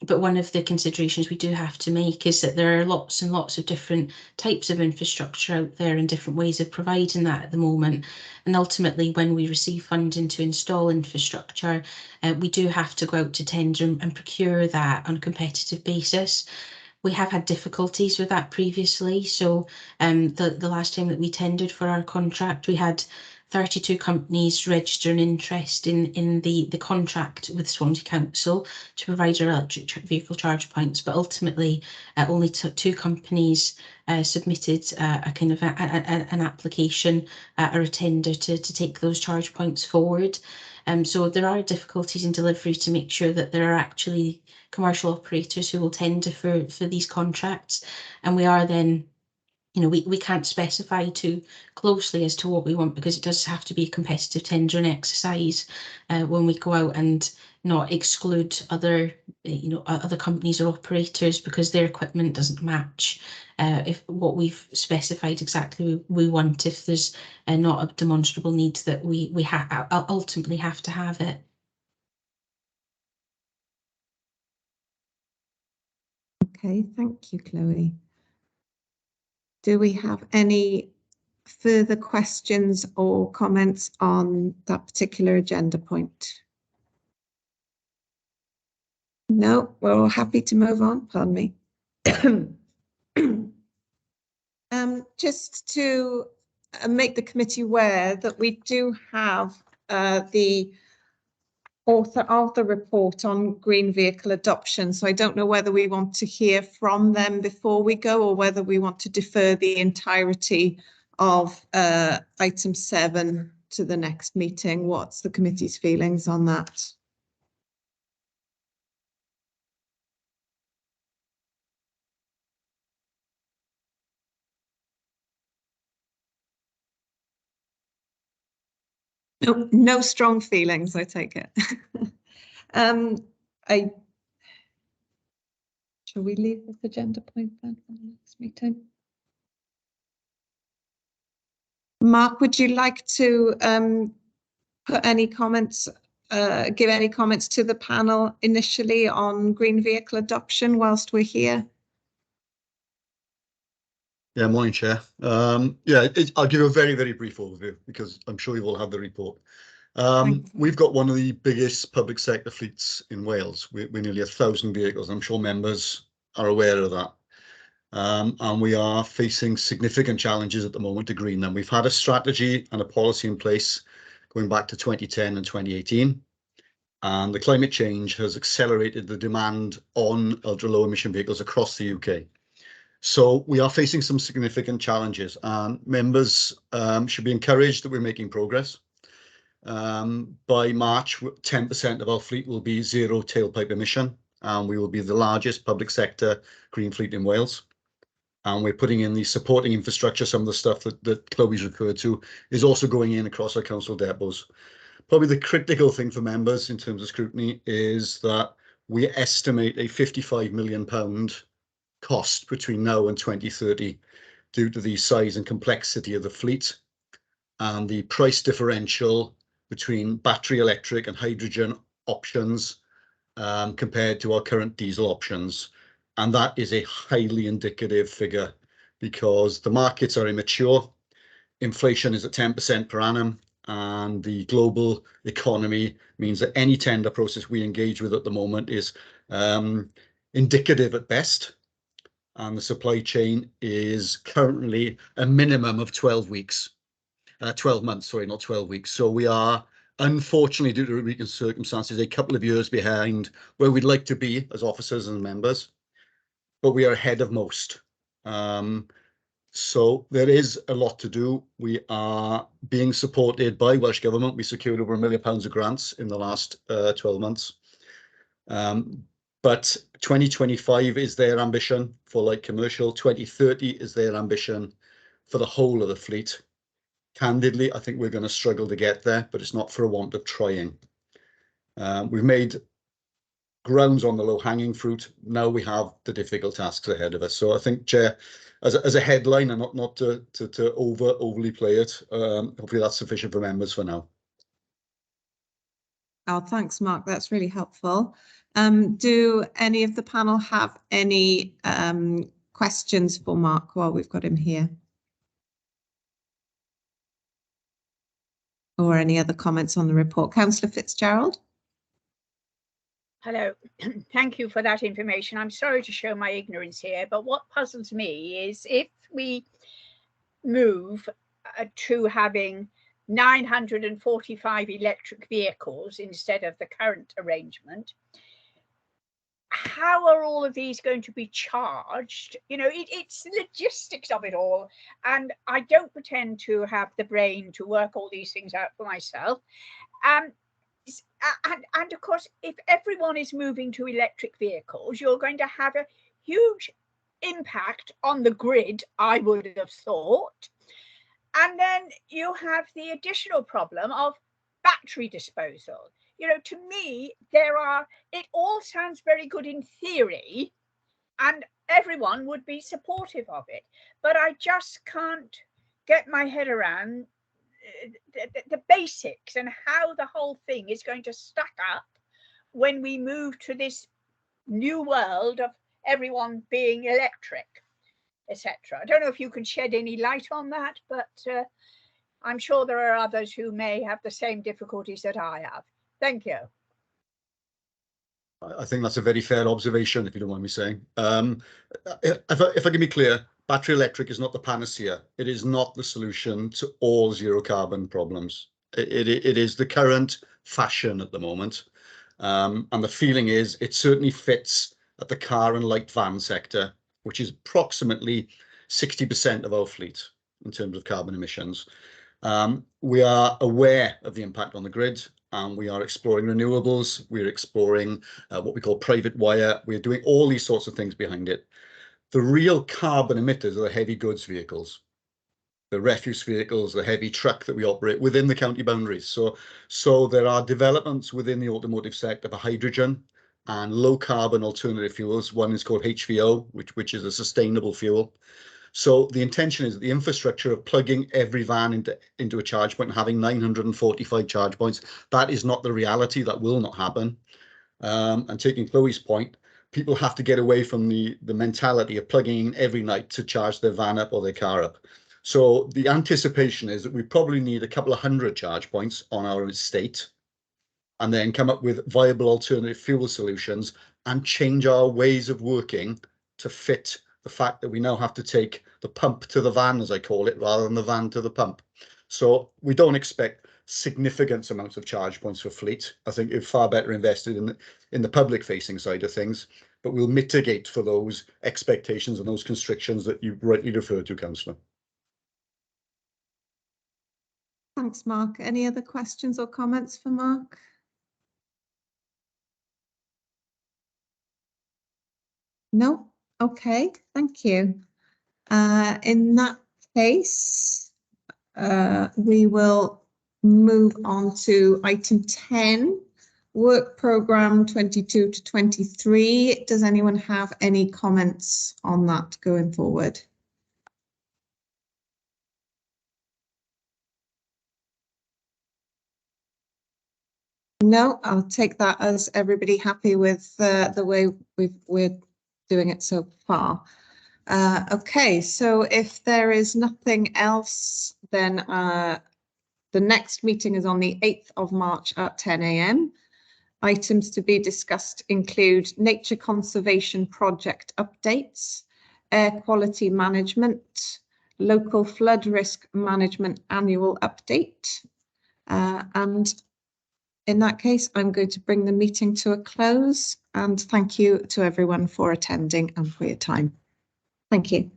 But one of the considerations we do have to make is that there are lots and lots of different types of infrastructure out there and different ways of providing that at the moment. And ultimately, when we receive funding to install infrastructure, we do have to go out to tender and procure that on a competitive basis. We have had difficulties with that previously. So the last time that we tendered for our contract, we had 32 companies register an interest in the contract with Swansea Council to provide our electric vehicle charge points, but ultimately only 2 companies submitted a kind of an application or a tender to take those charge points forward. So there are difficulties in delivery to make sure that there are actually commercial operators who will tender for these contracts, and we are then, you know, we can't specify too closely as to what we want, because it does have to be a competitive tendering exercise when we go out, and not exclude other, you know, other companies or operators because their equipment doesn't match if what we've specified exactly we want, if there's not a demonstrable need that we ultimately have to have it. Okay, thank you, Chloe. Do we have any further questions or comments on that particular agenda point? No, we're all happy to move on. Pardon me. Just to make the committee aware that we do have the author of the report on green vehicle adoption. So I don't know whether we want to hear from them before we go, or whether we want to defer the entirety of item 7 to the next meeting. What's the committee's feelings on that? No, no strong feelings, I take it. Shall we leave this agenda point then for the next meeting? Mark, would you like to put any comments, give any comments to the panel initially on green vehicle adoption whilst we're here? Yeah, morning, Chair. Yeah, I'll give you a very, very brief overview because I'm sure you all have the report. We've got one of the biggest public sector fleets in Wales. We're nearly 1,000 vehicles. I'm sure members are aware of that. And we are facing significant challenges at the moment to green them. We've had a strategy and a policy in place going back to 2010 and 2018. And the climate change has accelerated the demand on ultra low emission vehicles across the UK. So we are facing some significant challenges, and members should be encouraged that we're making progress. By March, 10% of our fleet will be zero tailpipe emission, and we will be the largest public sector green fleet in Wales. And we're putting in the supporting infrastructure. Some of the stuff that Chloe's referred to is also going in across our council depots. Probably the critical thing for members in terms of scrutiny is that we estimate a £55 million cost between now and 2030 due to the size and complexity of the fleet and the price differential between battery electric and hydrogen options compared to our current diesel options. And that is a highly indicative figure because the markets are immature, inflation is at 10% per annum, and the global economy means that any tender process we engage with at the moment is indicative at best. And the supply chain is currently a minimum of 12 weeks, 12 months, sorry, not 12 weeks. So we are, unfortunately, due to recent circumstances, a couple of years behind where we'd like to be as officers and members, but we are ahead of most. So there is a lot to do. We are being supported by Welsh Government. We secured over £1 million of grants in the last 12 months. But 2025 is their ambition for light commercial. 2030 is their ambition for the whole of the fleet. Candidly, I think we're going to struggle to get there, but it's not for a want of trying. We've made grounds on the low-hanging fruit. Now we have the difficult tasks ahead of us. So I think, Chair, as a headline, and not to overly play it, hopefully that's sufficient for members for now. Oh, thanks, Mark. That's really helpful. Do any of the panel have any questions for Mark while we've got him here? Or any other comments on the report? Councillor Fitzgerald? Hello, thank you for that information. I'm sorry to show my ignorance here, but what puzzles me is if we move to having 945 electric vehicles instead of the current arrangement, how are all of these going to be charged? You know, it's the logistics of it all. And I don't pretend to have the brain to work all these things out for myself. And of course, if everyone is moving to electric vehicles, you're going to have a huge impact on the grid, I would have thought. And then you have the additional problem of battery disposal. You know, to me, it all sounds very good in theory, and everyone would be supportive of it. But I just can't get my head around the basics and how the whole thing is going to stack up when we move to this new world of everyone being electric, etc. I don't know if you can shed any light on that, but I'm sure there are others who may have the same difficulties that I have. Thank you. I think that's a very fair observation, if you don't mind me saying. If I can be clear, battery electric is not the panacea. It is not the solution to all zero carbon problems. It is the current fashion at the moment. And the feeling is it certainly fits at the car and light van sector, which is approximately 60% of our fleet in terms of carbon emissions. We are aware of the impact on the grid, and we are exploring renewables. We're exploring what we call private wire. We're doing all these sorts of things behind it. The real carbon emitters are the heavy goods vehicles, the refuse vehicles, the heavy truck that we operate within the county boundaries. So there are developments within the automotive sector for hydrogen and low carbon alternative fuels. One is called HVO, which is a sustainable fuel. So the intention is that the infrastructure of plugging every van into a charge point and having 945 charge points, that is not the reality. That will not happen. And taking Chloe's point, people have to get away from the mentality of plugging in every night to charge their van up or their car up. So the anticipation is that we probably need a couple of hundred charge points on our estate, and then come up with viable alternative fuel solutions and change our ways of working to fit the fact that we now have to take the pump to the van, as I call it, rather than the van to the pump. So we don't expect significant amounts of charge points for fleet. I think it's far better invested in the public facing side of things, but we'll mitigate for those expectations and those constrictions that you rightly referred to, Councillor. Thanks, Mark. Any other questions or comments for Mark? No? Okay, thank you. In that case, we will move on to item 10, work programme 22 to 23. Does anyone have any comments on that going forward? No, I'll take that as everybody happy with the way we're doing it so far. Okay, so if there is nothing else, then the next meeting is on the 8th of March at 10 AM. Items to be discussed include nature conservation project updates, air quality management, local flood risk management annual update, and in that case, I'm going to bring the meeting to a close, and thank you to everyone for attending and for your time. Thank you.